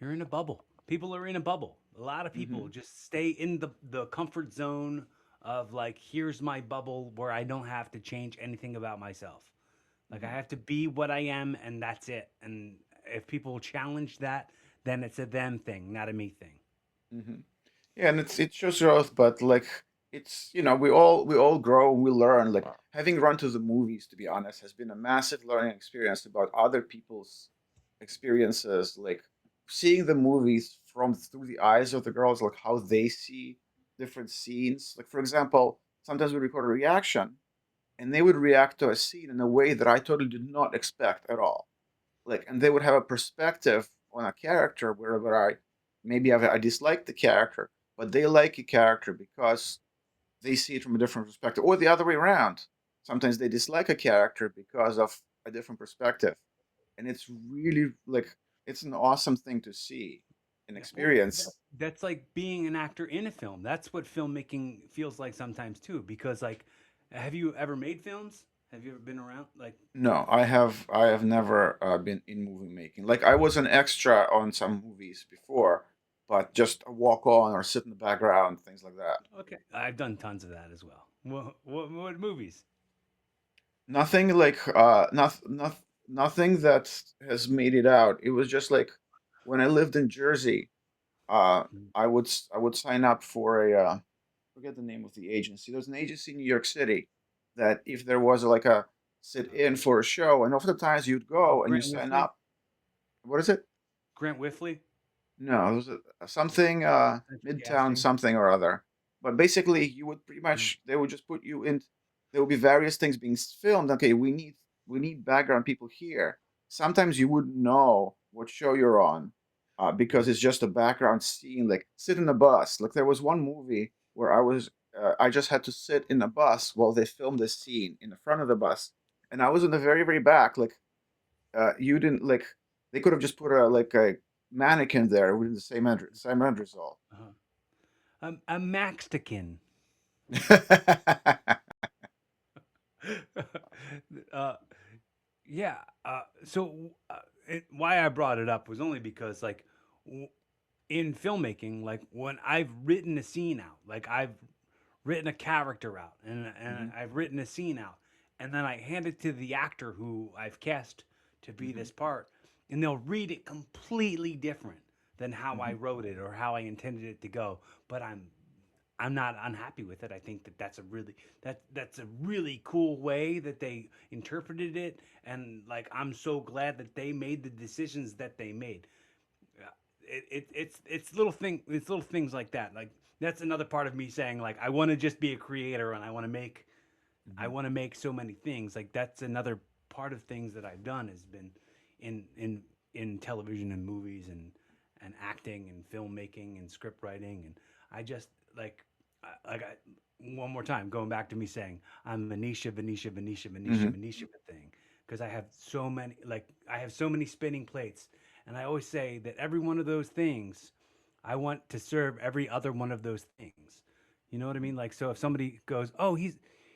You're in a bubble. People are in a bubble. A lot of people Hmm. just stay in the comfort zone of like, here's my bubble where I don't have to change anything about myself. Like I Hmm. have to be what I am and that's it. And if people challenge that, then it's a them thing, not a me thing. Hmm. Yeah, and it shows growth, but like it's we all grow and we learn. Like having run to the movies, to be honest, has been a massive learning experience about other people's experiences. Like seeing the movies from through the eyes of the girls, like how they see different scenes. Like for example, sometimes we record a reaction, and they would react to a scene in a way that I totally did not expect at all. Like, and they would have a perspective on a character where I dislike the character, but they like a character because they see it from a different perspective, or the other way around. Sometimes they dislike a character because of a different perspective, and it's really like it's an awesome thing to see and Yeah, well, experience. that's like being an actor in a film. That's what filmmaking feels like sometimes too. Because like, have you ever made films? Have you ever been around? Like, No, I have never been in movie making. Like I was an extra on some movies before, but just a walk on or sit in the background, things like that. okay, I've done tons of that as well. What movies? Nothing like nothing that has made it out. It was just like when I lived in Jersey, uh Mm. I would sign up for a forget the name of the agency. There's an agency in New York City that if there was like a sit in for a show, and oftentimes you'd go and you Grant sign Whiffley. up. What is it? Grant Whiffley. No, it was something Central Midtown Casting. something or other. But basically, you would pretty Mm. much they would just put you in. There would be various things being filmed. Okay, we need background people here. Sometimes you wouldn't know what show you're on because Mm. it's just a background scene. Like sit in a bus. Like there was one movie where I just had to sit in a bus while they filmed this scene in the front of the bus, and I was in the very very back. Like you didn't like they could have just put a mannequin there with the same end result. Uh-huh. A Maxtican. uh, yeah. Why I brought it up was only because, like, in filmmaking, like when I've written a scene out, like I've written a character out, and Hmm. I've written a scene out, and then I hand it to the actor who I've cast to be Hmm. this part, and they'll read it completely different than how I Hmm. wrote it or how I intended it to go. But I'm not unhappy with it. I think that that's a really cool way that they interpreted it, and like I'm so glad that they made the decisions that they made. It's little things like that. Like that's another part of me saying like I want to just be a creator and I Hmm. want to make so many things. Like that's another part of things that I've done has been in in in television and movies and acting and filmmaking and script writing and I just like one more time going back to me saying I'm Hmm. Venetia thing because I have so many spinning plates and I always say that every one of those things I want to serve every other one of those things. You know what I mean? Like so if somebody goes, "Oh,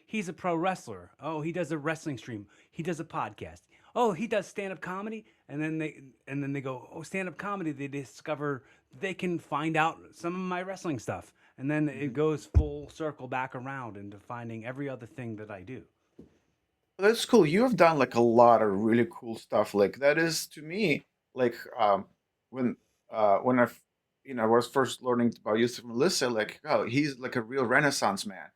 he's a pro wrestler. Oh, he does a wrestling stream. He does a podcast. Oh, he does stand-up comedy." And then they go, "Oh, stand-up comedy." They discover they can find out some of my wrestling stuff. And then it Hmm. goes full circle back around into finding every other thing that I do. That's cool. You have done like a lot of really cool stuff. Like that is to me like when when I was first learning about Yusuf Melissa, like oh he's like a real Renaissance man.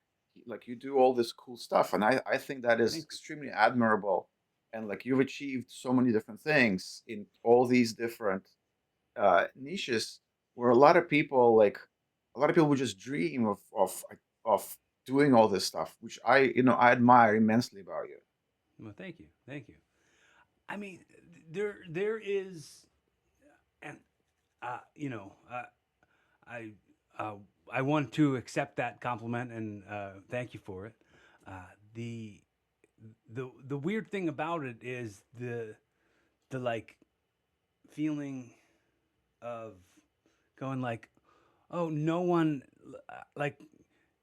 like you do all this cool stuff, and I think that is Thank you. extremely admirable. And like you've achieved so many different things in all these different niches, where a lot of people would just dream of doing all this stuff, which I admire immensely about you. Well, thank you. Thank you. I mean, there is, and you know, I uh, I want to accept that compliment and thank you for it. Uh, the the weird thing about it is the like feeling of going like, oh, no one like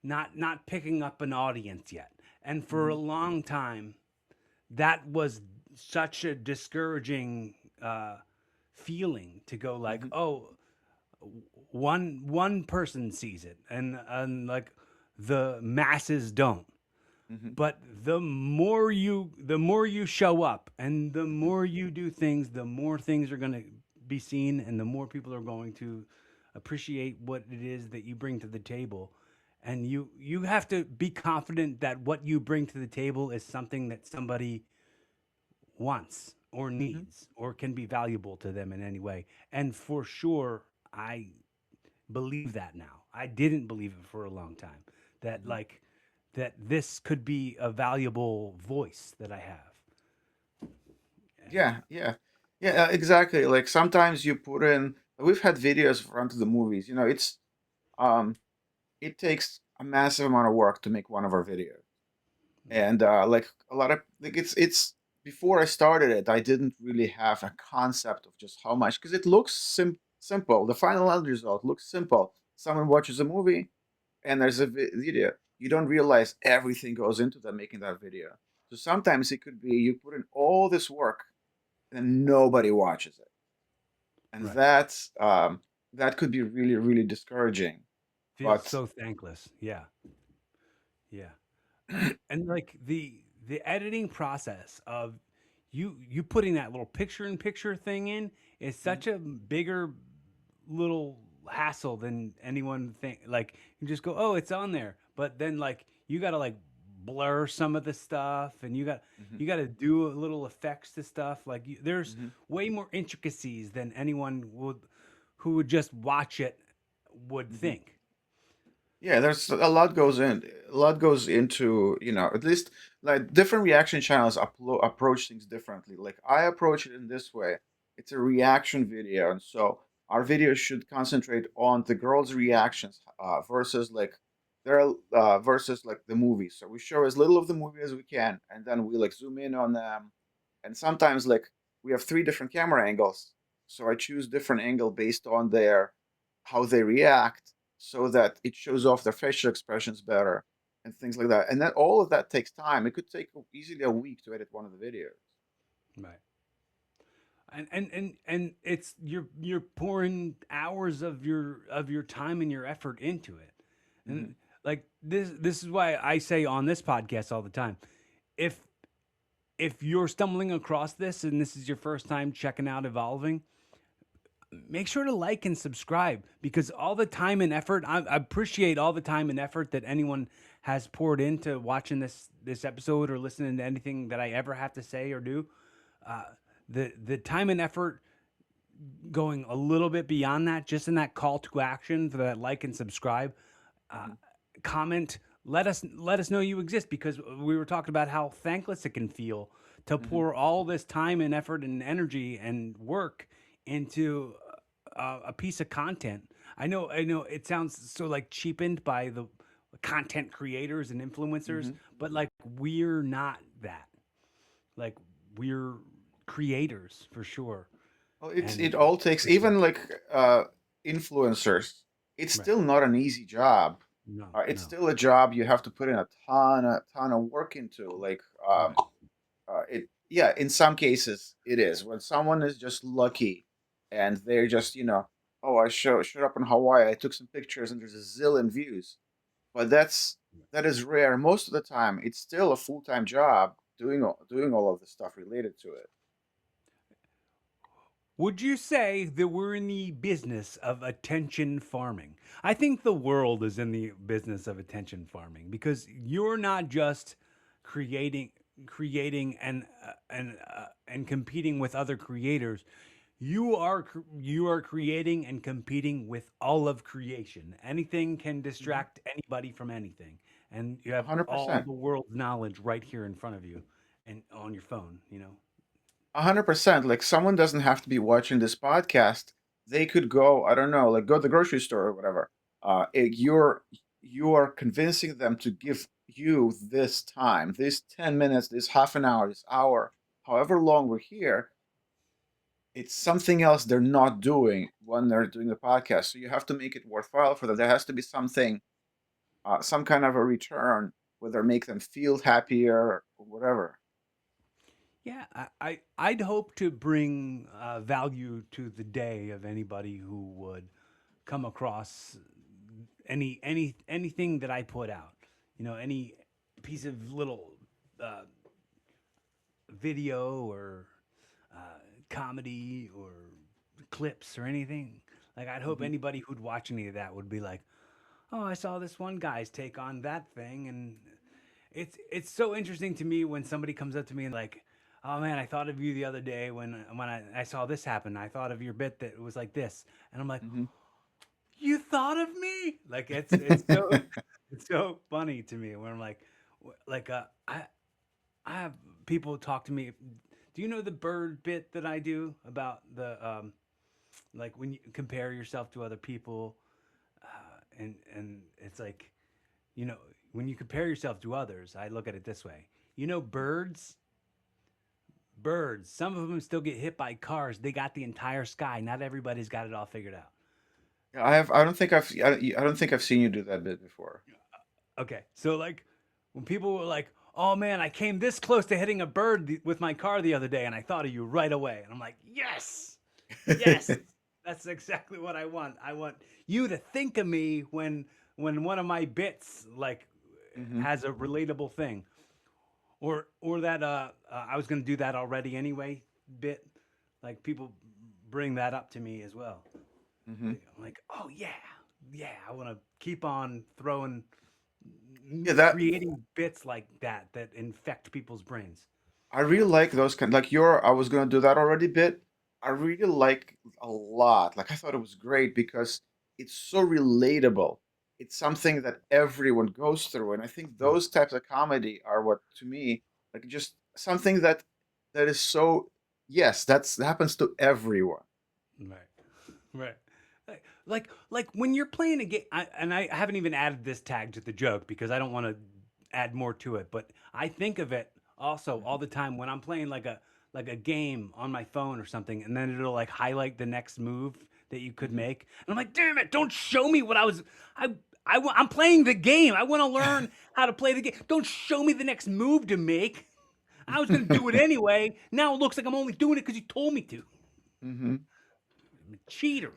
not picking up an audience yet, and for a Hmm. long time that was such a discouraging uh, feeling to go like, Hmm. oh, one person sees it and like the masses don't. Hmm. But the more you show up and the Hmm. more you do things, the more things are going to be seen and the more people are going to appreciate what it is that you bring to the table. And you have to be confident that what you bring to the table is something that somebody wants or Hmm. needs or can be valuable to them in any way. And for sure, I believe that now. I didn't believe it for a long time. That Hmm. like that this could be a valuable voice that I have. And Yeah, yeah, yeah, exactly. Like sometimes you put in. We've had videos front of the movies. Um, it takes a massive amount of work to make one of our videos. right, And like a lot of like it's before I started it, I didn't really have a concept of just how much, because it looks simple. The final end result looks simple. Someone watches a movie and there's a video. You don't realize everything goes into that, making that video. So sometimes it could be you put in all this work and nobody watches it, and right. that could be really really discouraging. Feels But so thankless. Yeah, yeah. And like the editing process of you putting that little picture in picture thing in is such a bigger little hassle than anyone think. Like you just go, oh, it's on there, but then like you got to like blur some of the stuff, and Mhm, you got to do a little effects to stuff. Like there's mhm, way more intricacies than anyone would who would just watch it would mhm. think. Yeah, there's a lot goes in. A lot goes into, at least like different reaction channels approach things differently. Like I approach it in this way. It's a reaction video, and so our videos should concentrate on the girls' reactions versus like the movie. So we show as little of the movie as we can, and then we like zoom in on them. And sometimes like we have three different camera angles, so I choose different angle based on their how they react so that it shows off their facial expressions better and things like that. And then all of that takes time. It could take easily a week to edit one of the videos. Right. And it's you're pouring hours of your time and your effort into it. Hmm. And like this is why I say on this podcast all the time, if if you're stumbling across this and this is your first time checking out Evolving, make sure to like and subscribe because all the time and effort, I appreciate all the time and effort that anyone has poured into watching this episode or listening to anything that I ever have to say or do. Uh, the time and effort going a little bit beyond that, just in that call to action for that like and subscribe, uh, Hmm. comment. Let us know you exist because we were talking about how thankless it can feel to Hmm. pour all this time and effort and energy and work into a piece of content. I know it sounds so like cheapened by the content creators and influencers, Hmm. but like we're not that. Like we're creators for sure, Well, and it all takes, for sure. even like influencers. It's Right. still not an easy job. No, It's no. still a job you have to put in a ton of work into. Like Right. it yeah, in some cases it is when someone is just lucky and they're just oh, I showed up in Hawaii, I took some pictures and there's a zillion views. But that is rare. Most of the time it's still a full-time job doing all of the stuff related to it. Would you say that we're in the business of attention farming? I think the world is in the business of attention farming because you're not just creating creating and competing with other creators. You are creating and competing with all of creation. Anything can Mhm. distract anybody from anything, and you have all 100%. the world's knowledge right here in front of you and on your phone, you know. 100%. Like someone doesn't have to be watching this podcast. They could go, I don't know, like go to the grocery store or whatever. You are convincing them to give you this time, this 10 minutes, this half an hour, this hour, however long we're here. It's something else they're not doing when they're doing the podcast. So you have to make it worthwhile for them. There has to be something, some kind of a return, whether make them feel happier or whatever. Yeah, I'd hope to bring value to the day of anybody who would come across anything that I put out. You know, any piece of little uh, video or comedy or clips or anything. Like I'd hope Hmm. anybody who'd watch any of that would be like, "Oh, I saw this one guy's take on that thing," and it's so interesting to me when somebody comes up to me and like, "Oh man, I thought of you the other day when I saw this happen. I thought of your bit that was like this," and I'm like, Hmm. "You thought of me?" Like it's so it's so funny to me when I'm like, like I have people talk to me. Do you know the bird bit that I do about the like when you compare yourself to other people, and it's like, you know, when you compare yourself to others, I look at it this way. You know, birds. Some of them still get hit by cars. They got the entire sky. Not everybody's got it all figured out. I have. I don't think I've. I don't think I've seen you do that bit before. Okay, so like when people were like, "Oh man, I came this close to hitting a bird with my car the other day, and I thought of you right away," and I'm like, "Yes, yes, that's exactly what I want. I want you to think of me when one of my bits like Hmm. has a relatable thing, or that I was gonna do that already anyway bit. Like people bring that up to me as well. Hmm. I'm like, oh yeah, yeah. I want to keep on throwing, Yeah, that creating bits like that that infect people's brains. I really like those kind. Like your, I was gonna do that already bit. I really like a lot. Like I thought it was great because it's so relatable. It's something that everyone goes through, and I think Mm. those types of comedy are what, to me, like just something that is so. Yes, that happens to everyone. Right, right. Like when you're playing a game, and I haven't even added this tag to the joke because I don't want to add more to it. But I think of it also all the time when I'm playing like a game on my phone or something, and then it'll like highlight the next move that you could Hmm. make, and I'm like, damn it, don't show me what I was. I I'm playing the game. I want to learn how to play the game. Don't show me the next move to make. I was gonna do it anyway. Now it looks like I'm only doing it because you told me to. Hmm. I'm a cheater.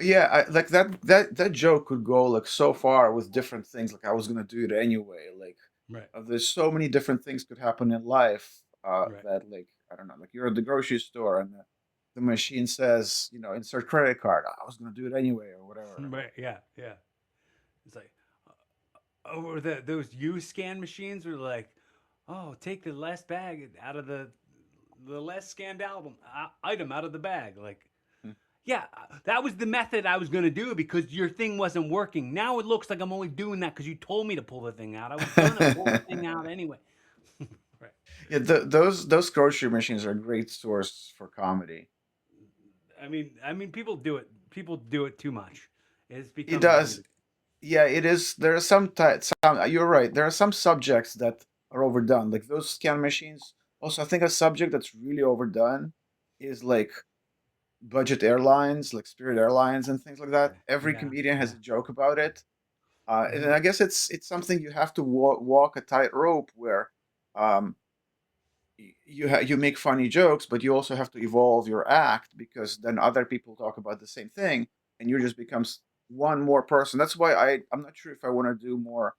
Yeah, like that joke could go like so far with different things. Like I was gonna do it anyway. Like Right, there's so many different things could happen in life right, that like I don't know. Like you're at the grocery store and the machine says, insert credit card. I was gonna do it anyway or whatever. right. Yeah, yeah. It's like, or those used scan machines were like, oh, take the last bag out of the less scanned item out of the bag. Like, Hmm. yeah, that was the method I was gonna do because your thing wasn't working. Now it looks like I'm only doing that because you told me to pull the thing out. I was gonna pull the thing out anyway. Right. Yeah, those grocery machines are a great source for comedy. I mean, people do it. People do it too much. It's It become one of does. the. Yeah, it is. There are some. You're right. There are some subjects that are overdone, like those scan machines. Also, I think a subject that's really overdone is like budget airlines, like Spirit Airlines and things like that. Okay. Every Yeah. comedian has Yeah. a joke about it, and Hmm. I guess it's something you have to walk a tightrope where um, you make funny jokes, but you also have to evolve your act because then other people talk about the same thing, and you just becomes one more person. That's why I'm not sure if I want to do more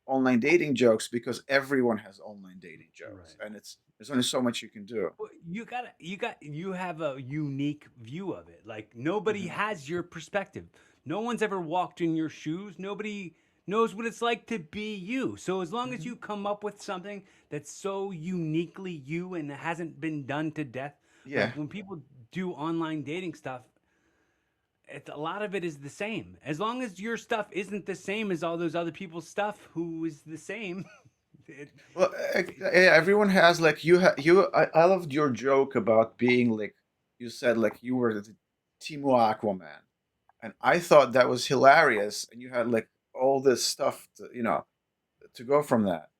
online dating jokes because everyone has online dating jokes, Right. and there's only so much you can do. Well, you have a unique view of it. Like nobody Hmm. has your perspective. No one's ever walked in your shoes. Nobody knows what it's like to be you. So as long as Hmm. you come up with something that's so uniquely you and it hasn't been done to death, like Yeah. when people do online dating stuff, a lot of it is the same. As long as your stuff isn't the same as all those other people's stuff, who is the same. it, Well, everyone has like I loved your joke about being like you said like you were the Timo Aquaman, and I thought that was hilarious, and you had like all this stuff to go from that.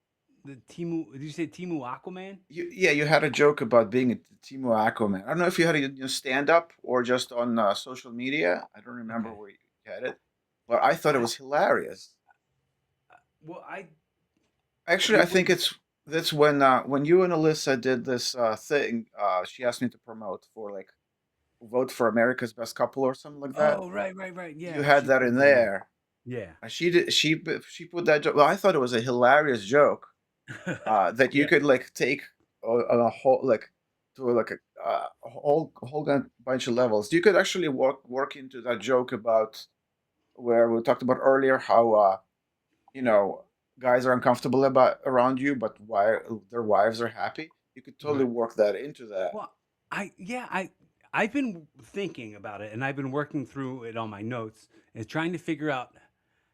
the Timu, did you say Timu Aquaman? Yeah, you had a joke about being a Timo Aquaman. I don't know if you had it in stand up or just on social media. I don't remember Okay. where you had it, but I thought it I was hilarious. well, I Actually, I it think was that's when you and Alyssa did this thing. She asked me to promote for like vote for America's Best Couple or something like that. oh right You yeah had she that put in that in there. yeah She did. She put that joke. Well, I thought it was a hilarious joke. That you yeah could like take a whole like to like a whole bunch of levels. You could actually work into that joke about where we talked about earlier how you know guys are uncomfortable about around you, but why their wives are happy. You could totally right. work that into that. Well, I've been thinking about it and I've been working through it on my notes and trying to figure out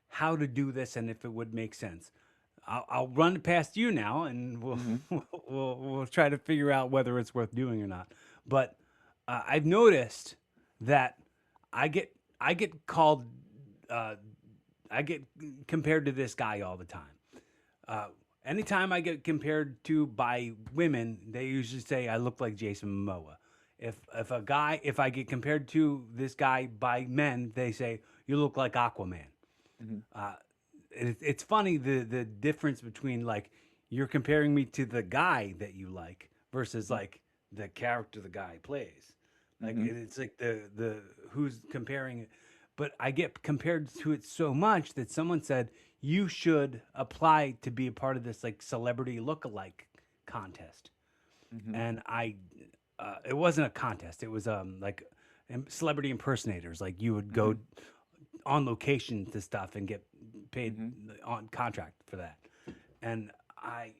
how to do this and if it would make sense. I'll run it past you now, and we'll Hmm. we'll try to figure out whether it's worth doing or not. But I've noticed that I get called uh, I get compared to this guy all the time. Uh, Anytime I get compared to by women, they usually say I look like Jason Momoa. If I get compared to this guy by men, they say you look like Aquaman. Hmm. Uh, it's funny the difference between like you're comparing me to the guy that you like versus Hmm. like the character the guy plays. Like Hmm. it's like the who's comparing it. But I get compared to it so much that someone said you should apply to be a part of this like celebrity look-alike contest. Hmm. And it wasn't a contest. It was like celebrity impersonators. Like you would Hmm. go on location to stuff and get paid Hmm. on contract for that. And I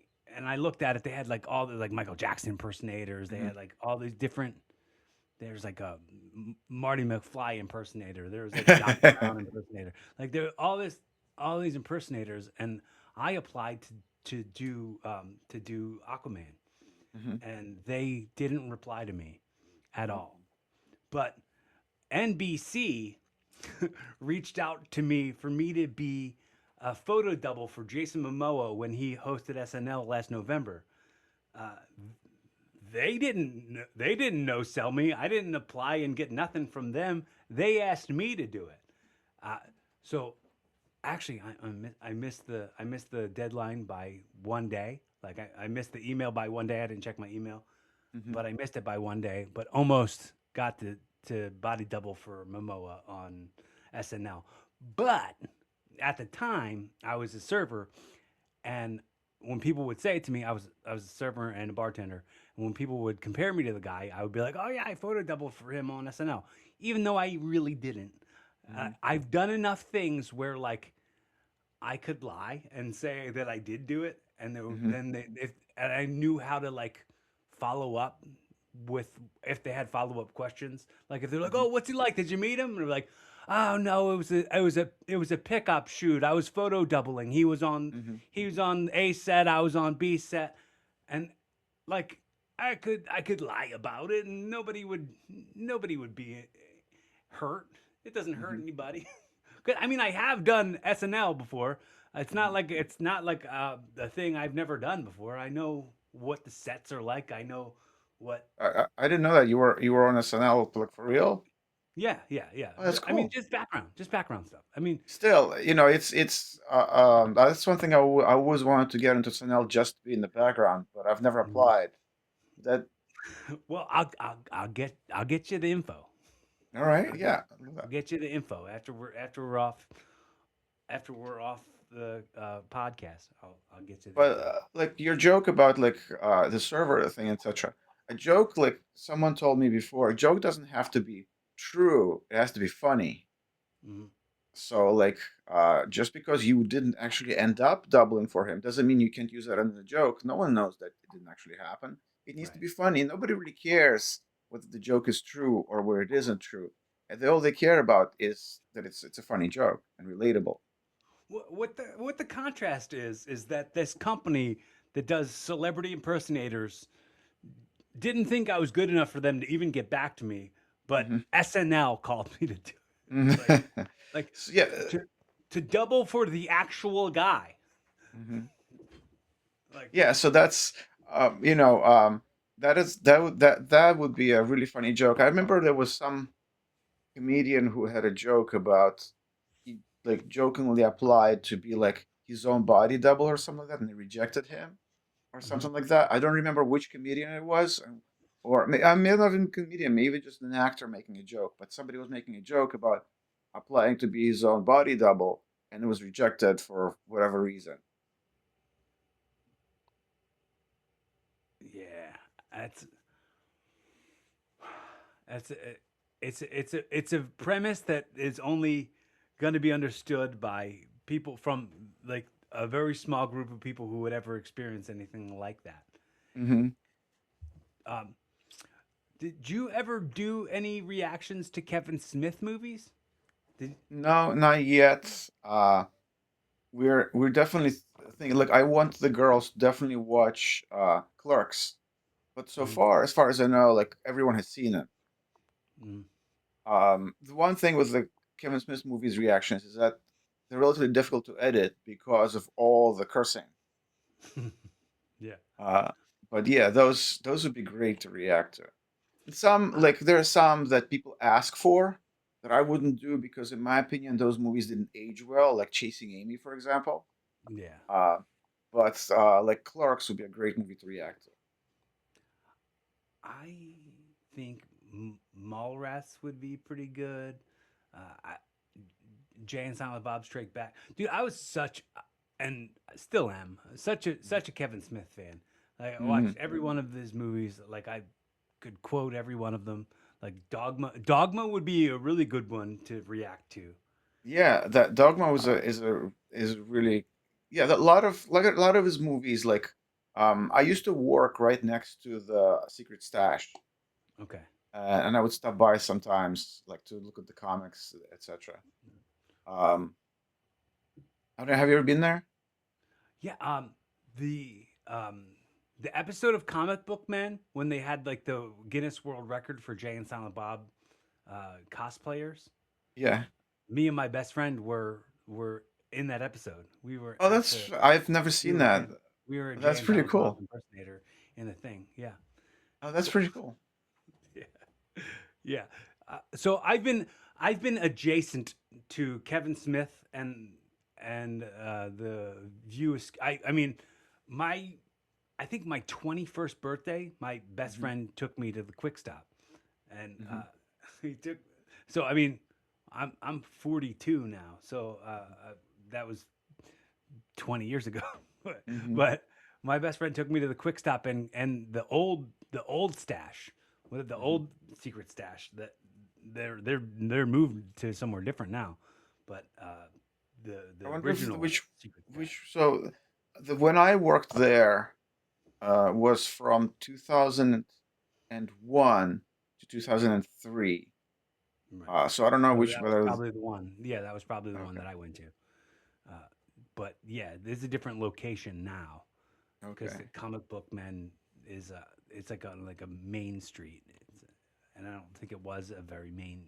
I looked at it. They had like all the like Michael Jackson impersonators. They Hmm. had like all these different. There's like a Marty McFly impersonator. There was like a Doc Brown impersonator. Like there all these impersonators, and I applied to do Aquaman, Hmm. and they didn't reply to me at Hmm. all. But NBC reached out to me for me to be a photo double for Jason Momoa when he hosted SNL last November. Uh, they didn't no sell me. I didn't apply and get nothing from them. They asked me to do it. Uh, so actually, I missed the deadline by 1 day. Like I missed the email by 1 day. I didn't check my email, Hmm. but I missed it by 1 day. But almost got to body double for Momoa on SNL. But at the time, I was a server, and when people would say it to me, I was a server and a bartender. And when people would compare me to the guy, I would be like, "Oh yeah, I photo doubled for him on SNL," even though I really didn't. Hmm. I've done enough things where like I could lie and say that I did do it, and Hmm. then if and I knew how to like follow up with if they had follow up questions. Like if they're like, Hmm. "Oh, what's he like? Did you meet him?" And they're like, "Oh no, it was a pickup shoot. I was photo doubling. Hmm. He was on A set. I was on B set, and like I could lie about it, and nobody would be hurt. It doesn't hurt Hmm. anybody." 'Cause, I mean, I have done SNL before. It's not like a thing I've never done before. I know what the sets are like. I know what. I didn't know that you were on SNL like for real. Yeah. Oh, that's I mean, cool. just background stuff. I mean, Still, that's one thing I always wanted to get into SNL just to be in the background, but I've never mhm. applied. That Well, I'll get you the info. all right? I'll get Yeah. I'll get you the info after we're off the podcast. I'll get to that But too. like your joke about like the server thing, etc. A joke, like someone told me before, a joke doesn't have to be true. It has to be funny. Hmm. So like just because you didn't actually end up doubling for him doesn't mean you can't use that in a joke. No one knows that it didn't actually happen. It needs to Right. be funny. Nobody really cares whether the joke is true or where it isn't true. And all they care about is that it's a funny joke and relatable. What the contrast is that this company that does celebrity impersonators didn't think I was good enough for them to even get back to me, but Hmm. SNL called me to do it. Like So, yeah. to to double for the actual guy. Mhm. Like Yeah, so that's that would be a really funny joke. I remember there was some comedian who had a joke about he like jokingly applied to be like his own body double or something like that, and they rejected him or mhm. something like that. I don't remember which comedian it was, or I may not even comedian, maybe just an actor making a joke. But somebody was making a joke about applying to be his own body double, and it was rejected for whatever reason. Yeah, that's that's it's a premise that is only going to be understood by people from like a very small group of people who would ever experience anything like that. Hmm. Um, did you ever do any reactions to Kevin Smith movies? Did No, not yet. We're definitely thinking. Like, I want the girls to definitely watch Clerks, but so Mhm. far, as far as I know, like everyone has seen it. Mhm. The one thing with the Kevin Smith movies reactions is that they're relatively difficult to edit because of all the cursing. Yeah. Uh, but yeah, those would be great to react to. Some I, like there are some that people ask for that I wouldn't do because, in my opinion, those movies didn't age well, like Chasing Amy, for example. yeah. Uh, but like Clerks would be a great movie to react to. I think Mallrats would be pretty good. I, Jay and Silent Bob Strike Back, dude. I was such, and still am such a Kevin Smith fan. Like, I Hmm. watched every one of his movies. Like I could quote every one of them. Like Dogma. Dogma would be a really good one to react to. Yeah, that Dogma was is really yeah. That lot of like a lot of his movies like I used to work right next to the Secret Stash, Okay. and I would stop by sometimes like to look at the comics, etc. Um, I don't know, have you ever been there? Yeah. The um the episode of Comic Book Man when they had like the Guinness World Record for Jay and Silent Bob cosplayers. Yeah. Me and my best friend were in that episode. We were Oh, at that's the I've never we seen were that. in we were a Jay That's and pretty Silent Bob cool. impersonator in the thing. Yeah. Oh, that's So pretty cool. yeah, yeah. So I've been adjacent to Kevin Smith and the view. I mean, my I think my 21st birthday, my best Hmm. friend took me to the Quick Stop, and Hmm. he took. So I mean, I'm 42 now, so that was 20 years ago. but Hmm. but my best friend took me to the Quick Stop and the old stash, the Hmm. old secret stash that they're moved to somewhere different now, but the I wonder if original secret stash. which so when I worked there was from 2001 to 2003. Right. So I don't know So which that was whether it was, probably the one. Yeah, that was probably the one okay. that I went to. Uh, but yeah, there's a different location now because the Okay. comic book man is it's like a main street, and I don't think it was a very main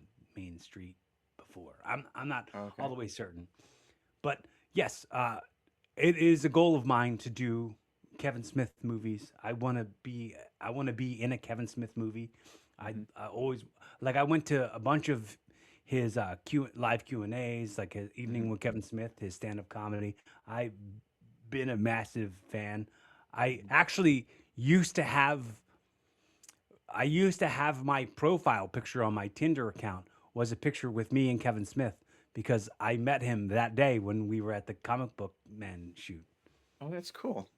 street before. I'm not all Okay. the way certain, but yes, it is a goal of mine to do Kevin Smith movies. I want to be in a Kevin Smith movie. I, Hmm. I always like I went to a bunch of his live Q&As, like his Hmm. Evening with Kevin Smith, his stand-up comedy. I've been a massive fan. I Hmm. actually used to have I used to have my profile picture on my Tinder account was a picture with me and Kevin Smith because I met him that day when we were at the comic book man shoot. Oh, that's cool.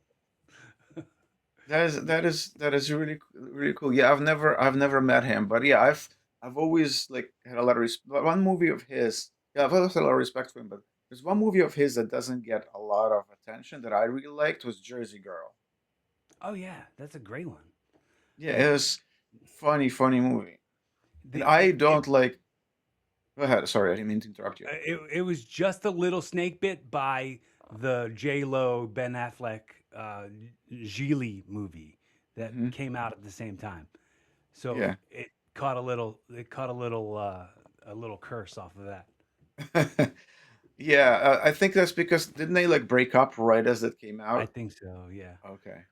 That is really cool. Yeah, I've never met him, but yeah, I've always like had a lot of one movie of his. Yeah, I've always had a lot of respect for him, but there's one movie of his that doesn't get a lot of attention that I really liked was Jersey Girl. Oh yeah, that's a great one. Yeah, The it was funny movie, and the I don't like. Go ahead. Sorry, I didn't mean to interrupt you. it was just a little snake bit by the J Lo Ben Affleck Geely movie that Hmm. came out at the same time. So Yeah. it caught a little curse off of that. Yeah, I think that's because didn't they like break up right as it came I out? think so, yeah. Okay.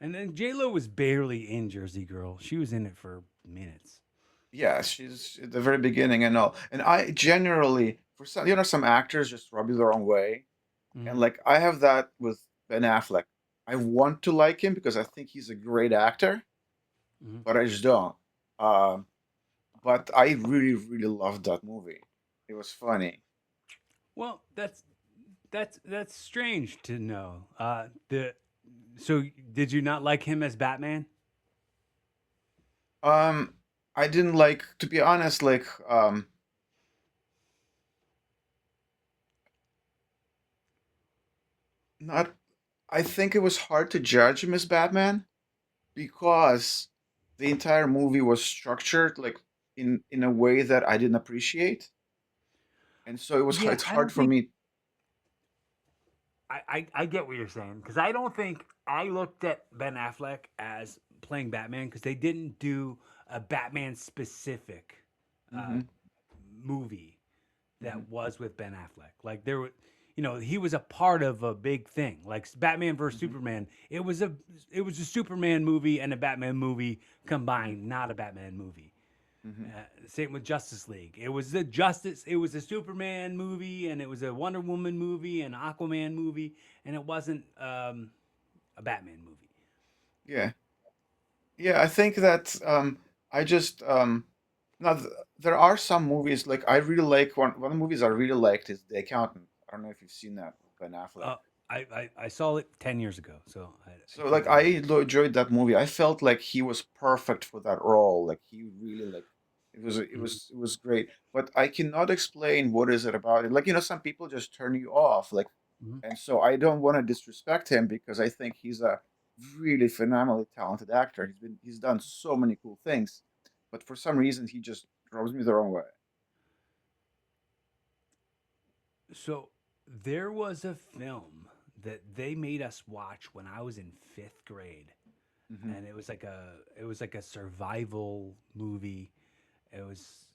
And then J Lo was barely in Jersey Girl. She was in it for minutes. Yeah, she's at the very beginning and all. And I generally, for some, some actors just rub you the wrong way. And Hmm. like I have that with Ben Affleck. I want to like him because I think he's a great actor, Hmm. but I just don't. Um, but I really loved that movie. It was funny. Well, that's strange to know. The so did you not like him as Batman? Um, I didn't like, to be honest, like not. I think it was hard to judge him as Batman because the entire movie was structured like in a way that I didn't appreciate, and so Yeah, it's I hard don't for think me. I get what you're saying because I don't think I looked at Ben Affleck as playing Batman because they didn't do a Batman specific uh, Hmm. movie Hmm. that was with Ben Affleck. Like there were, he was a part of a big thing. Like Batman versus Hmm. Superman. It was a Superman movie and a Batman movie Hmm. combined, not a Batman movie. Hmm. Same with Justice League. It was a Superman movie, and it was a Wonder Woman movie, and Aquaman movie, and it wasn't a Batman movie. Yeah, yeah. I think that I just now there are some movies like I really like one of the movies I really liked is The Accountant. I don't know if you've seen that with Ben Affleck. Uh, I saw it 10 years ago, so I So can't like tell you. enjoyed that movie. I felt like he was perfect for that role. Like he really like Mhm, it was great. But I cannot explain what is it about it. Like some people just turn you off. Like, mhm. and so I don't want to disrespect him because I think he's a really phenomenally talented actor. He's done so many cool things, but for some reason he just rubs me the wrong way. So there was a film that they made us watch when I was in 5th grade, Hmm. and it was like a survival movie. It was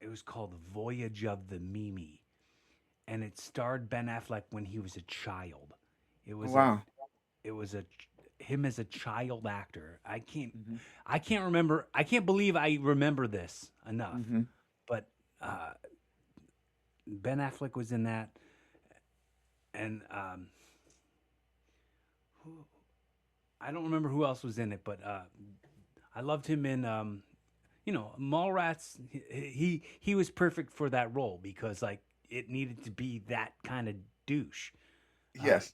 it was called Voyage of the Mimi, and it starred Ben Affleck when he was a child. It Oh was a wow. it was a him as a child actor. Hmm. I can't remember. I can't believe I remember this enough. Hmm. But uh, Ben Affleck was in that, and who, I don't remember who else was in it. But I loved him in Mallrats. He was perfect for that role because like it needed to be that kind of douche. Uh, Yes.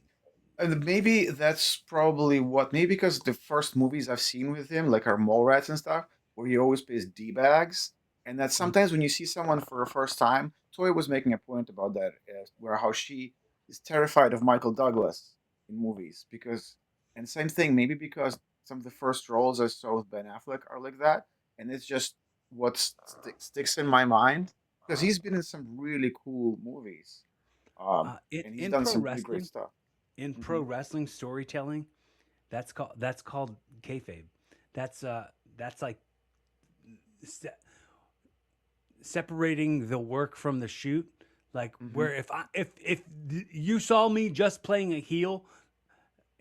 And maybe that's probably what, maybe because the first movies I've seen with him, like are Mallrats and stuff, where he always plays D-bags. And that mm, sometimes when you see someone for a first time, Toy was making a point about that, where how she is terrified of Michael Douglas in movies. And same thing, maybe because some of the first roles I saw with Ben Affleck are like that. And it's just what sticks in my mind because he's been in some really cool movies. And he's in done pro some really great wrestling, stuff. in Hmm. pro wrestling storytelling, that's called kayfabe. That's like se- separating the work from the shoot. Like Hmm. where if you saw me just playing a heel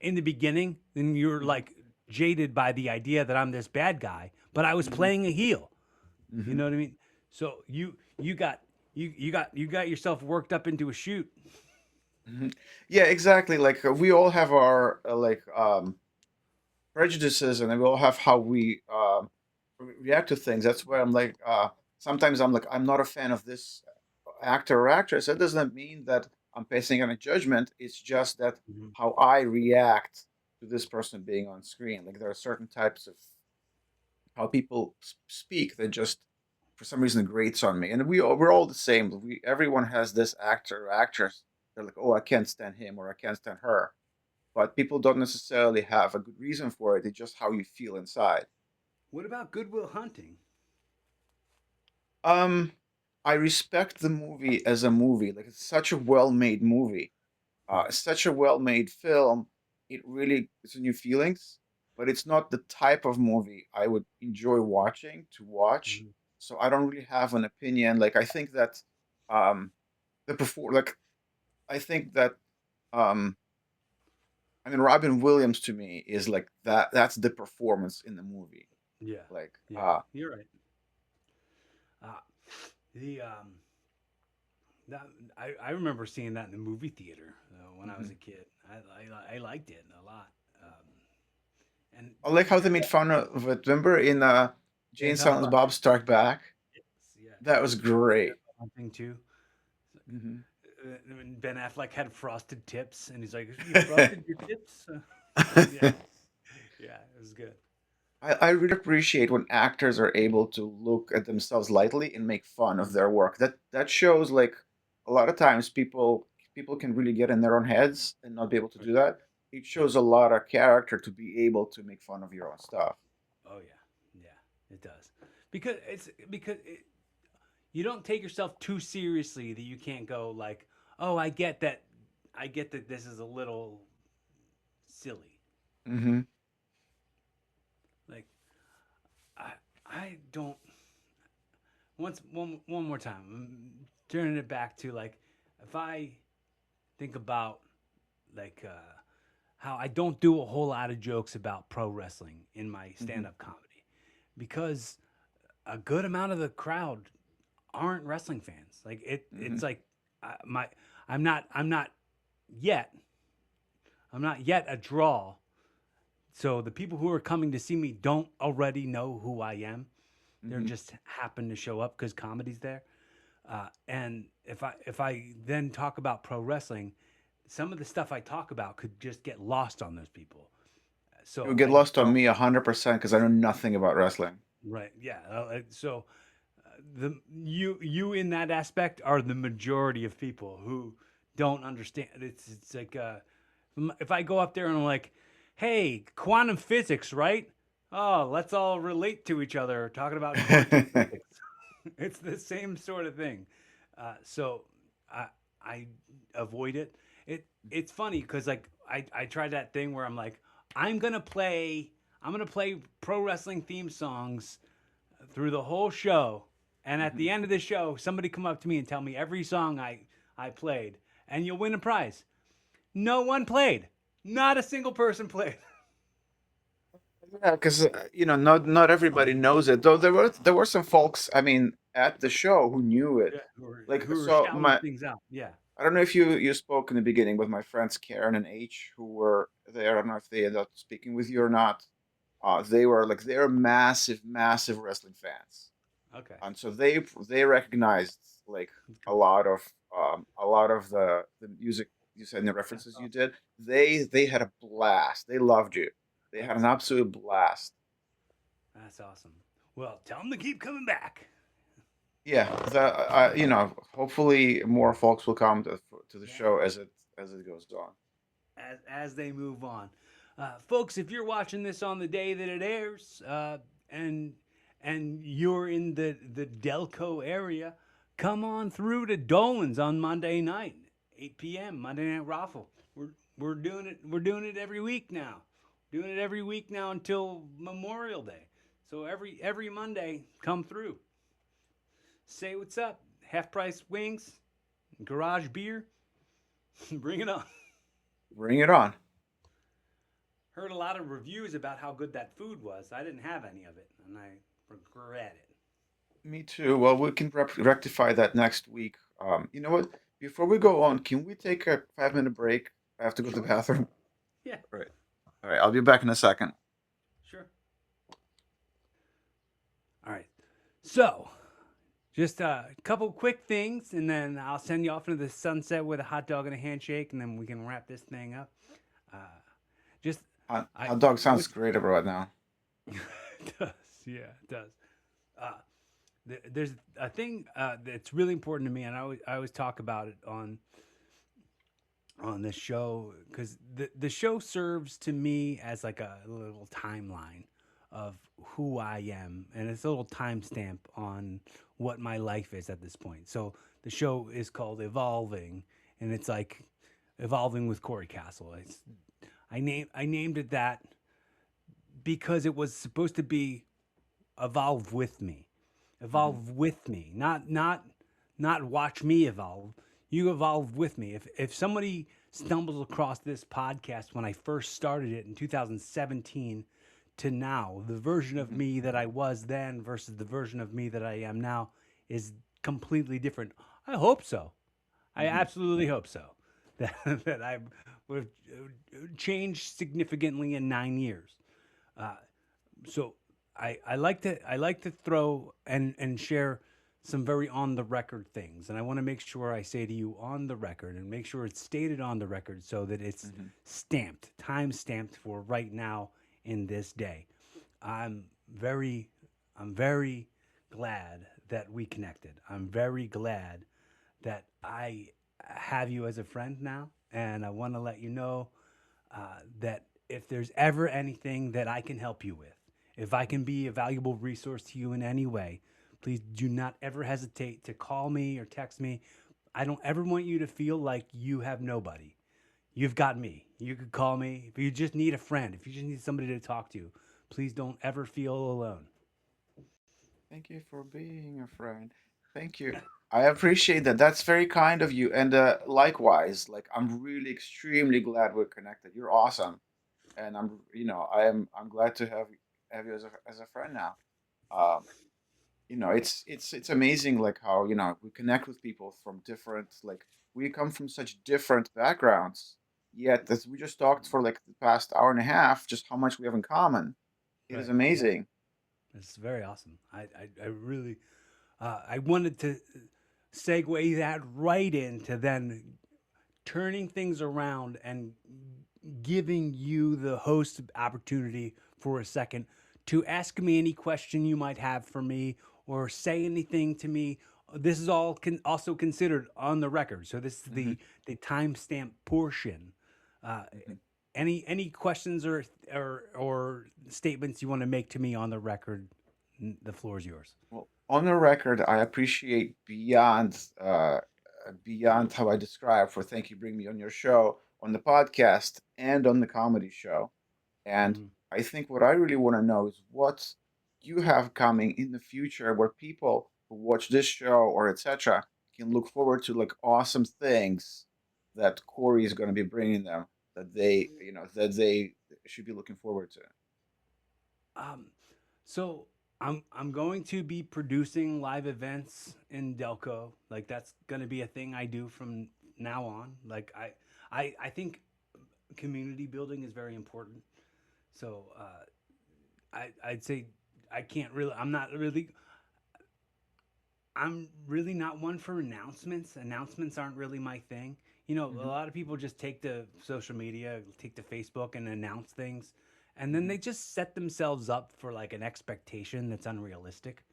in the beginning, then you're Hmm. like jaded by the idea that I'm this bad guy, but I was Hmm. playing a heel. You Hmm. know what I mean? So you got yourself worked up into a shoot. Hmm. Yeah, exactly. Like we all have our prejudices, and we all have how we react to things. That's why I'm like sometimes I'm like I'm not a fan of this actor or actress, that doesn't mean that I'm passing on a judgment. It's just that Mhm. how I react to this person being on screen. Like there are certain types of how people speak that just for some reason grates on me. And we're all the same. Everyone has this actor or actress. They're like, oh, I can't stand him or I can't stand her. But people don't necessarily have a good reason for it. It's just how you feel inside. What about Goodwill Hunting? Um, I respect the movie as a movie. Like it's such a well-made movie, Right. such a well-made film. It really it's new feelings, but it's not the type of movie I would enjoy watching to watch. Mhm. So I don't really have an opinion. Like I think that um, the perform like I think that um, I mean Robin Williams to me is like that. That's the performance in the movie. Yeah. Like Yeah. You're right. Uh, the that I remember seeing that in the movie theater when I was a mhm. kid. I liked it a lot. Um, and I like how they made that, fun of it. Remember in Jay yeah, and Silent Silent Bob. Bob Strike Back? Yes, yeah, That and was Goodwill great. Hunting too. Hmm. And Ben Affleck had frosted tips, and he's like, "You frosted your tips?" Yeah, yeah, it was good. I really appreciate when actors are able to look at themselves lightly and make fun of their work. That shows like a lot of times people can really get in their own heads and not be able to Right. do that. It Yeah. shows a lot of character to be able to make fun of your own stuff. Oh yeah. Yeah. It does because you don't take yourself too seriously that you can't go like, oh, I get that. I get that this is a little silly. Hmm. Like I don't. One more time. Turning it back to like if I think about like how I don't do a whole lot of jokes about pro wrestling in my Hmm. stand up comedy because a good amount of the crowd aren't wrestling fans. Like Hmm. it's like my I'm not yet I'm not yet a draw. So the people who are coming to see me don't already know who I am. They're Hmm. just happen to show up because comedy's there. And if I then talk about pro wrestling, some of the stuff I talk about could just get lost on those people. It So would get I lost on don't. me 100% because I know nothing about wrestling. Right. Yeah. So the you in that aspect are the majority of people who don't understand. It's like if I go up there and I'm like, "Hey, quantum physics, right? Oh, let's all relate to each other talking about quantum physics." It's the same sort of thing. So I I avoid it. It's funny because like I tried that thing where I'm like I'm gonna play I'm gonna play pro wrestling theme songs through the whole show, and at Mhm. the end of the show, somebody come up to me and tell me every song I played, and you'll win a prize. No one played. Not a single person played. Yeah, because not everybody knows it. Though there were some folks, I mean, at the show who knew it. Yeah, Like who are so, shouting my things out. Yeah. I don't know if you spoke in the beginning with my friends Karen and H who were there. I don't know if they ended up speaking with you or not. They're massive, massive wrestling fans, Okay. and so they recognized like That's a cool. lot of the music you said and the That's references you awesome. did. They had a blast. They loved you. They had an Excellent. absolute blast. That's awesome. Well, tell them to keep coming back Yeah, hopefully more folks will come to the yeah. show as it goes on. As they move on. Folks, if you're watching this on the day that it airs, and you're in the Delco area, come on through to Dolan's on Monday night, 8 p.m. Monday Night Raffle. We're doing it. We're doing it every week now. Doing it every week now until Memorial Day. So every Monday, come through. Say what's up. Half price wings, garage beer. Bring it on. Bring it on. Heard a lot of reviews about how good that food was. I didn't have any of it, and I regret it. Me too. Well, we can rectify that next week. You know what? Before we go on, can we take a 5 minute break? I have to go to the Sure. bathroom. Yeah. All right. All right. I'll be back in a second. Sure. All right. So Just a couple quick things, and then I'll send you off into the sunset with a hot dog and a handshake, and then we can wrap this thing up. Uh, just I Hot dog sounds what's great right now. it does, yeah, it does. Uh, there's a thing that's really important to me, and I always talk about it on this show because the show serves to me as like a little timeline of who I am, and it's a little timestamp on what my life is at this point. So the show is called Evolving, and it's like evolving with Cory Castle. I named it that because it was supposed to be evolve with me, Hmm. evolve with me, not watch me evolve. You evolve with me. If somebody stumbles across this podcast when I first started it in 2017 to now, the version of Hmm. me that I was then versus the version of me that I am now is completely different. I hope so. I Hmm. absolutely hope so. That I would changed significantly in 9 years. Uh, so I like to throw and share some very on the record things, and I want to make sure I say to you on the record and make sure it's stated on the record so that it's Hmm. stamped, time stamped for right now in this day. I'm very I'm very glad that we connected. I'm very glad that I have you as a friend now, and I want to let you know that if there's ever anything that I can help you with, if I can be a valuable resource to you in any way, please do not ever hesitate to call me or text me. I don't ever want you to feel like you have nobody. You've got me. You could call me if you just need a friend, if you just need somebody to talk to. Please don't ever feel alone. Thank you for being a friend. Thank you. I appreciate that. That's very kind of you. And likewise, like I'm really extremely glad we're connected. You're awesome, and I'm glad to have you as a friend now. Um, it's amazing like how we connect with people from different like we come from such different backgrounds. Yet, as we just talked for like the past hour and a half, just how much we have in common. It is Right. amazing. It's very awesome. I really, I wanted to segue that right into then turning things around and giving you the host opportunity for a second to ask me any question you might have for me or say anything to me. This is all also considered on the record. So this is Hmm. the timestamp portion. Uh, Hmm. any questions or statements you want to make to me on the record? The floor is yours. Well, on the record, I appreciate beyond how I describe for thank you bring me on your show, on the podcast, and on the comedy show. And Mm-hmm. I think what I really want to know is what you have coming in the future where people who watch this show or etc. can look forward to like awesome things that Corey is going to be bringing them that they should be looking forward to. Um, so I'm going to be producing live events in Delco. Like that's going to be a thing I do from now on. Like I think community building is very important. So I'd say I can't really. I'm really not one for announcements. Announcements aren't really my thing. You know, a Hmm. lot of people just take to social media, take to Facebook and announce things. And then Hmm. they just set themselves up for like an expectation that's unrealistic.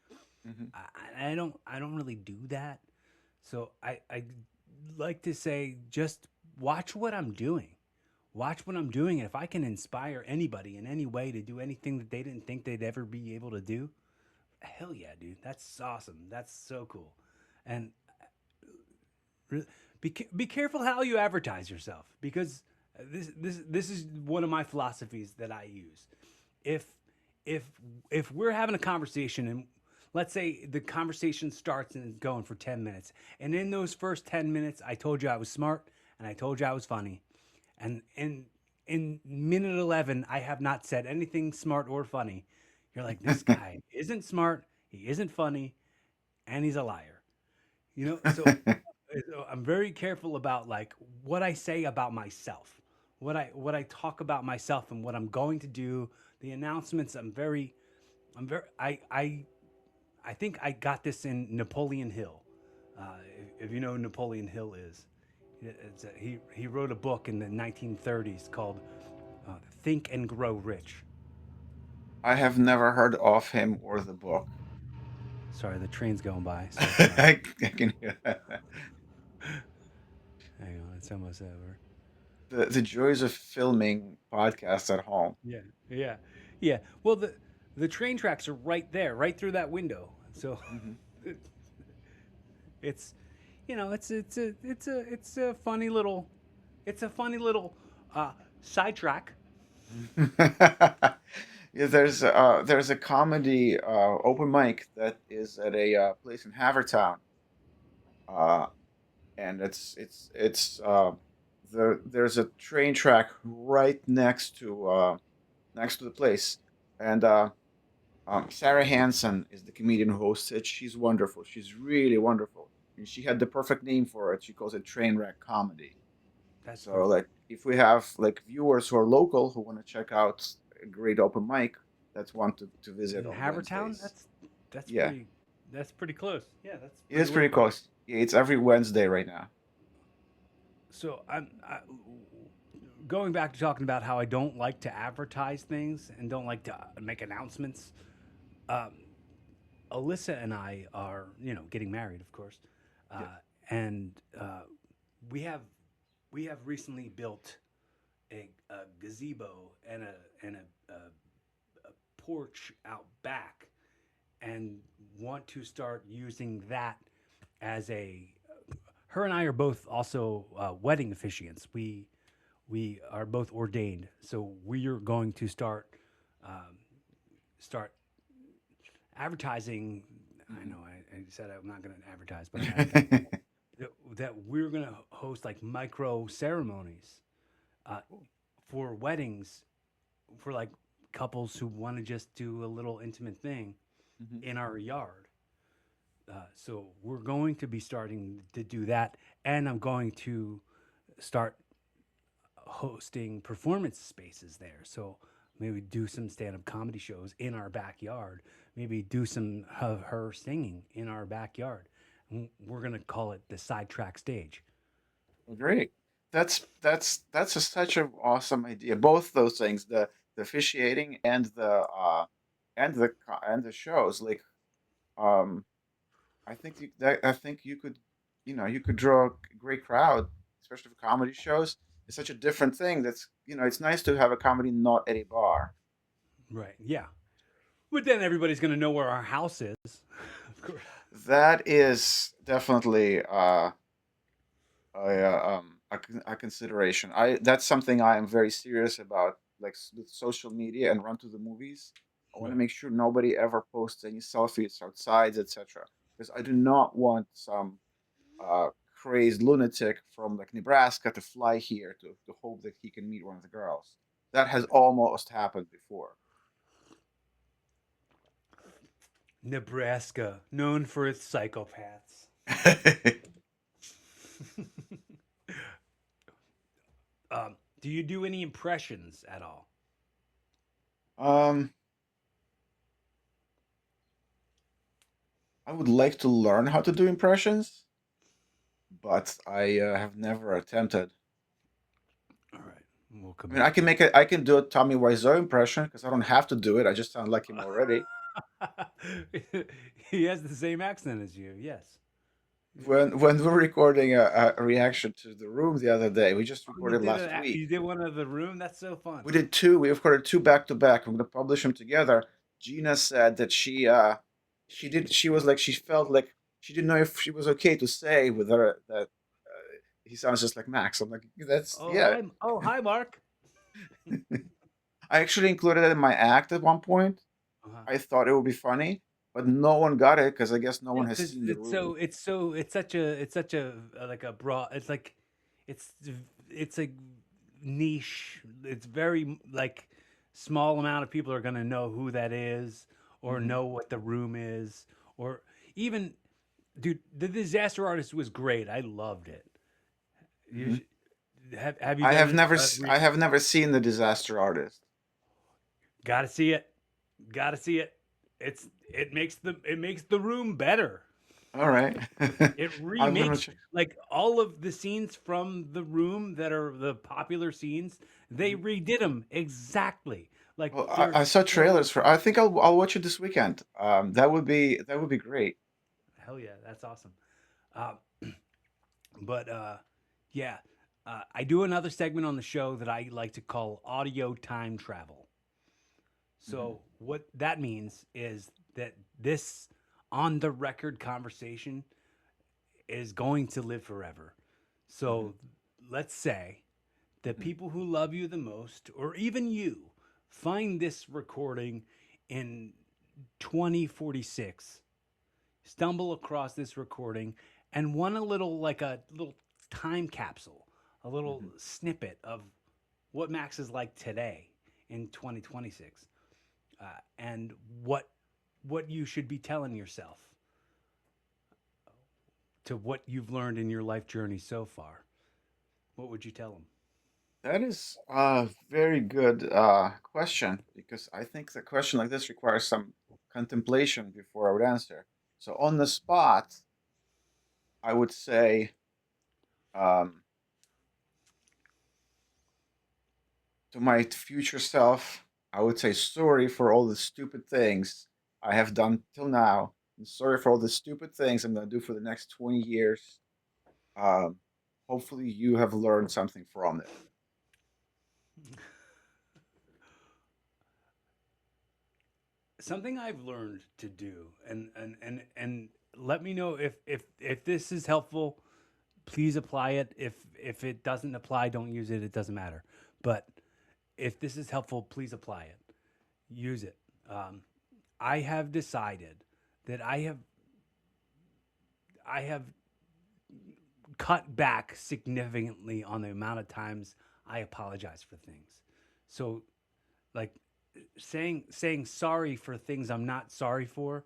Hmm. I don't really do that. So I like to say just watch what I'm doing. Watch what I'm doing, and if I can inspire anybody in any way to do anything that they didn't think they'd ever be able to do, hell yeah, dude. That's awesome. That's so cool. And be careful how you advertise yourself because this is one of my philosophies that I use. If if if we're having a conversation and let's say the conversation starts and it's going for 10 minutes and in those first 10 minutes I told you I was smart and I told you I was funny and in minute 11 I have not said anything smart or funny. You're like, this guy isn't smart, he isn't funny, and he's a liar. You know, so I'm very careful about like what I say about myself, what I talk about myself and what I'm going to do. The announcements. I'm very. I I think I got this in Napoleon Hill. If you know who Napoleon Hill is, he wrote a book in the 1930s called "Think and Grow Rich." I have never heard of him or the book. Sorry, the train's going by, so it's not. I can hear that. Hang on, it's almost over. The joys of filming podcasts at home. Yeah, yeah, yeah. Well, the train tracks are right there, right through that window. So Hmm. it's, it's a funny little, it's a funny little uh, sidetrack. Yeah, there's a comedy open mic that is at a place in Havertown, uh, and there's a train track right next to the place, and Sarah Hansen is the comedian who hosts it. She's wonderful. She's really wonderful, and she had the perfect name for it. She calls it train wreck comedy. That's So perfect. like if we have like viewers who are local who want to check out a great open mic, that's one to visit In on Havertown, Wednesdays. that's Yeah, pretty that's pretty close. Yeah, that's it pretty is pretty local. close. Yeah, it's every Wednesday right now. So going back to talking about how I don't like to advertise things and don't like to make announcements. Um, Alyssa and I are, getting married, of course, Yeah. and we have we have recently built a gazebo and a porch out back, and want to start using that as a. Her and I are both also wedding officiants. We are both ordained, so we are going to um, start advertising. I Mhm. know I said I'm not going to advertise, but I'm advertising that we're going to host like micro ceremonies uh, Cool. for weddings for like couples who want to just do a little intimate thing Mhm. in our yard. So we're going to be starting to do that, and I'm going to start hosting performance spaces there. So maybe do some stand-up comedy shows in our backyard. Maybe do some of her singing in our backyard. And we're gonna call it the sidetrack stage. Well, great. That's such an awesome idea. Both those things, the officiating and the shows. Like um, I think you could, you could draw a great crowd, especially for comedy shows. It's such a different thing. It's nice to have a comedy not at a bar. Right. Yeah. But then everybody's gonna know where our house is. Of course. That is definitely a consideration. I That's something I am very serious about, like with social media and run to the movies. I want to Right. make sure nobody ever posts any selfies outside, etc. Because I do not want some uh, crazed lunatic from like Nebraska to fly here to hope that he can meet one of the girls. That has almost happened before. Nebraska, known for its psychopaths. Do you do any impressions at all? um, I would like to learn how to do impressions, but I have never attempted. All right, we'll I mean, I can do a Tommy Wiseau impression because I don't have to do it. I just sound like him already. He has the same accent as you. Yes. When we were recording a reaction to the room the other day, we just Oh, you recorded did last week. You did one of the room. That's so fun. We did two. We recorded two back to back. We're gonna publish them together. Gina said that she was like she felt like she didn't know if she was okay to say with her that he sounds just like Max. I'm like, that's Oh yeah. hi, Mark. I actually included it in my act at one point. Uh-huh. I thought it would be funny, but no one got it because I guess no Yeah, one has because seen the room. it's such a like a broad. It's like it's it's a niche. It's very like small amount of people are gonna know who that is or Hmm. know what the room is or even dude. The Disaster Artist was great. I loved it. You Hmm. have you done I have never seen the Disaster Artist. Gotta see it. Gotta see it. it makes the room better. All right. It I'm gonna remakes check. like all of the scenes from The Room that are the popular scenes. They Mhm. redid them exactly. Like Well, I there's saw so trailers for. I think I'll watch it this weekend. That would be great. hell yeah, that's awesome. Uh, but yeah, I do another segment on the show that I like to call audio time travel. Hmm. So what that means is that this on the record conversation is going to live forever. Hmm. So let's say the Hmm. people who love you the most, or even you, find this recording in 2046, stumble across this recording, and want a little, like a little time capsule, a little Hmm. snippet of what Max is like today in 2026, and what you should be telling yourself to what you've learned in your life journey so far. What would you tell them? That is a very good question because I think a question like this requires some contemplation before I would answer. So on the spot, I would say um, to my future self, I would say sorry for all the stupid things I have done till now, and sorry for all the stupid things I'm going to do for the next 20 years. Um, Hopefully, you have learned something from it. Something I've learned to do, and let me know if this is helpful. Please apply it. If it doesn't apply, don't use it. It doesn't matter. But if this is helpful, please apply it. Use it. Um, I have decided that I have cut back significantly on the amount of times I apologize for things. So like saying sorry for things I'm not sorry for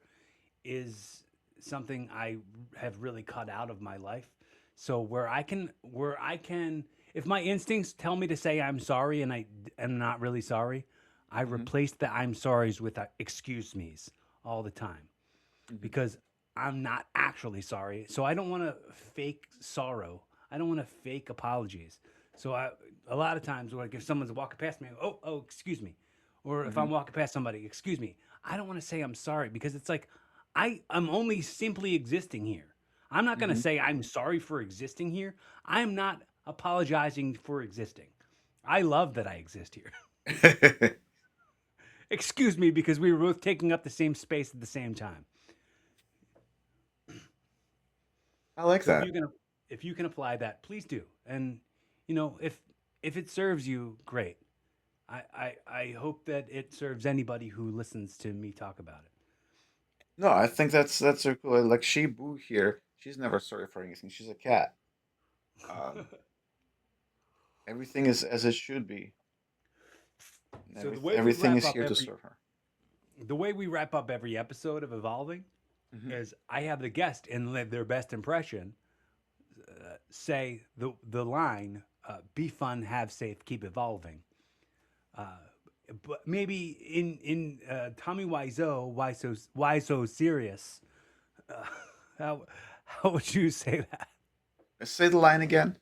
is something I have really cut out of my life. So where I can if my instincts tell me to say I'm sorry and I am not really sorry, I Hmm. replace the I'm sorry's with excuse me's all the time Hmm. because I'm not actually sorry. So I don't want to fake sorrow. I don't want to fake apologies. So a lot of times, like if someone's walking past me, oh, excuse me, or if Hmm. I'm walking past somebody, excuse me, I don't want to say I'm sorry because it's like I'm only simply existing here. I'm not going to Hmm. say I'm sorry for existing here. I'm not apologizing for existing. I love that I exist here. Excuse me because we were both taking up the same space at the same time. I like So that. if you can apply that, please do. And if it serves you, great. I hope that it serves anybody who listens to me talk about it. No, I think that's so cool. Like Shibu here, she's never sorry for anything. She's a cat. Um, Everything is as it should be. And So the way we everything wrap is up here to every serve her. the way we wrap up every episode of Evolving Hmm. is I have the guest and live their best impression say the line be fun, have safe, keep evolving. Uh, but maybe in Tommy Wiseau, why so serious? Uh, how how would you say that? Say the line again.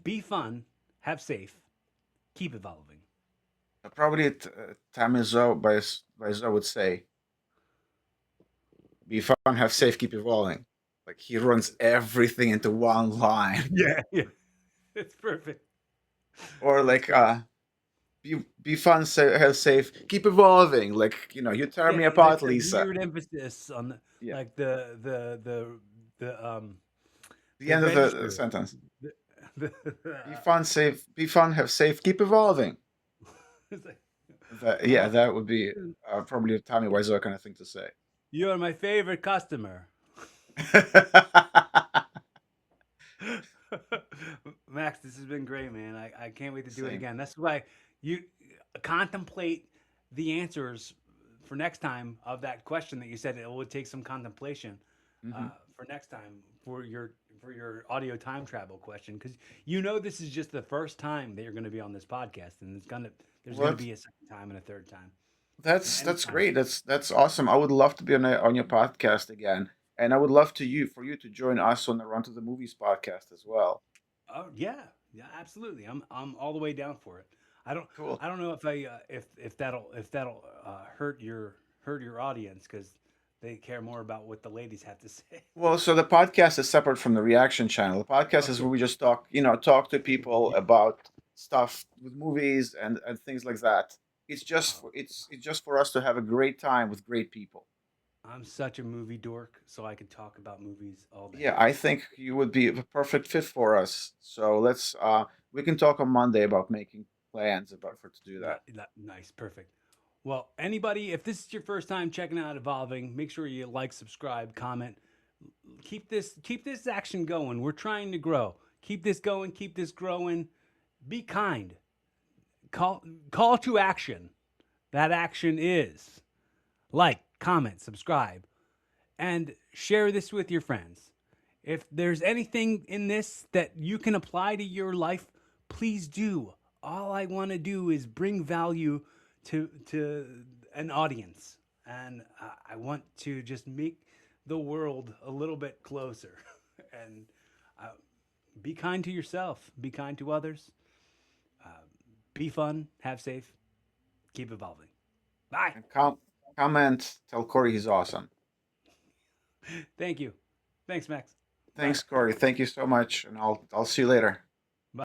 Be fun, have safe, keep evolving. Probably Tamizo by Zo would say, "Be fun, have safe, keep evolving." Like he runs everything into one line, Yeah, yeah, it's perfect. or It's like perfect. be fun, have safe, keep evolving. Like you tear Yeah, me like apart, the Lisa. weird emphasis on Yeah, like the the end of the register. sentence. The, the, Be fun, have safe, keep evolving. it's like, Yeah, uh, that would be probably a Tommy Wiseau kind of thing to say. you're my favorite customer. Max, this has been great, man. I can't wait to do it Same. again. That's why you contemplate the answers for next time of that question that you said it would take some contemplation Hmm. for next time for your audio time travel question because this is just the first time that you're going to be on this podcast and there's going to What be a second time and a third time. That's anytime. great. That's awesome. I would love to be on your podcast again, and I would love to you for you to join us on the Run to the Movies podcast as well. Oh yeah, yeah, absolutely. I'm all the way down for it. I don't Cool. I don't know if I if that'll hurt your audience because they care more about what the ladies have to say. Well, so the podcast is separate from the reaction channel. The podcast is where Okay. we just talk, talk to people Y- about stuff with movies and things like that. Oh, It's just for us to have a great time with great people. I'm such a movie dork, so I could talk about movies all day. Yeah, I think you would be a perfect fit for us. So let's we can talk on Monday about making plans about for to do that. Nice, perfect. Well, anybody, if this is your first time checking out Evolving, make sure you like, subscribe, comment. Keep this action going. We're trying to grow. Keep this going. Keep this growing. Be kind. Call to action. That action is like, comment, subscribe, and share this with your friends. If there's anything in this that you can apply to your life, please do. All I want to do is bring value to an audience, and I want to just make the world a little bit closer. And uh, be kind to yourself. Be kind to others. Be fun. Have safe. Keep evolving. Bye. And comment, tell Corey he's awesome. Thank you. Thanks, Max. Bye. Thanks, Corey. Thank you so much, and I'll see you later.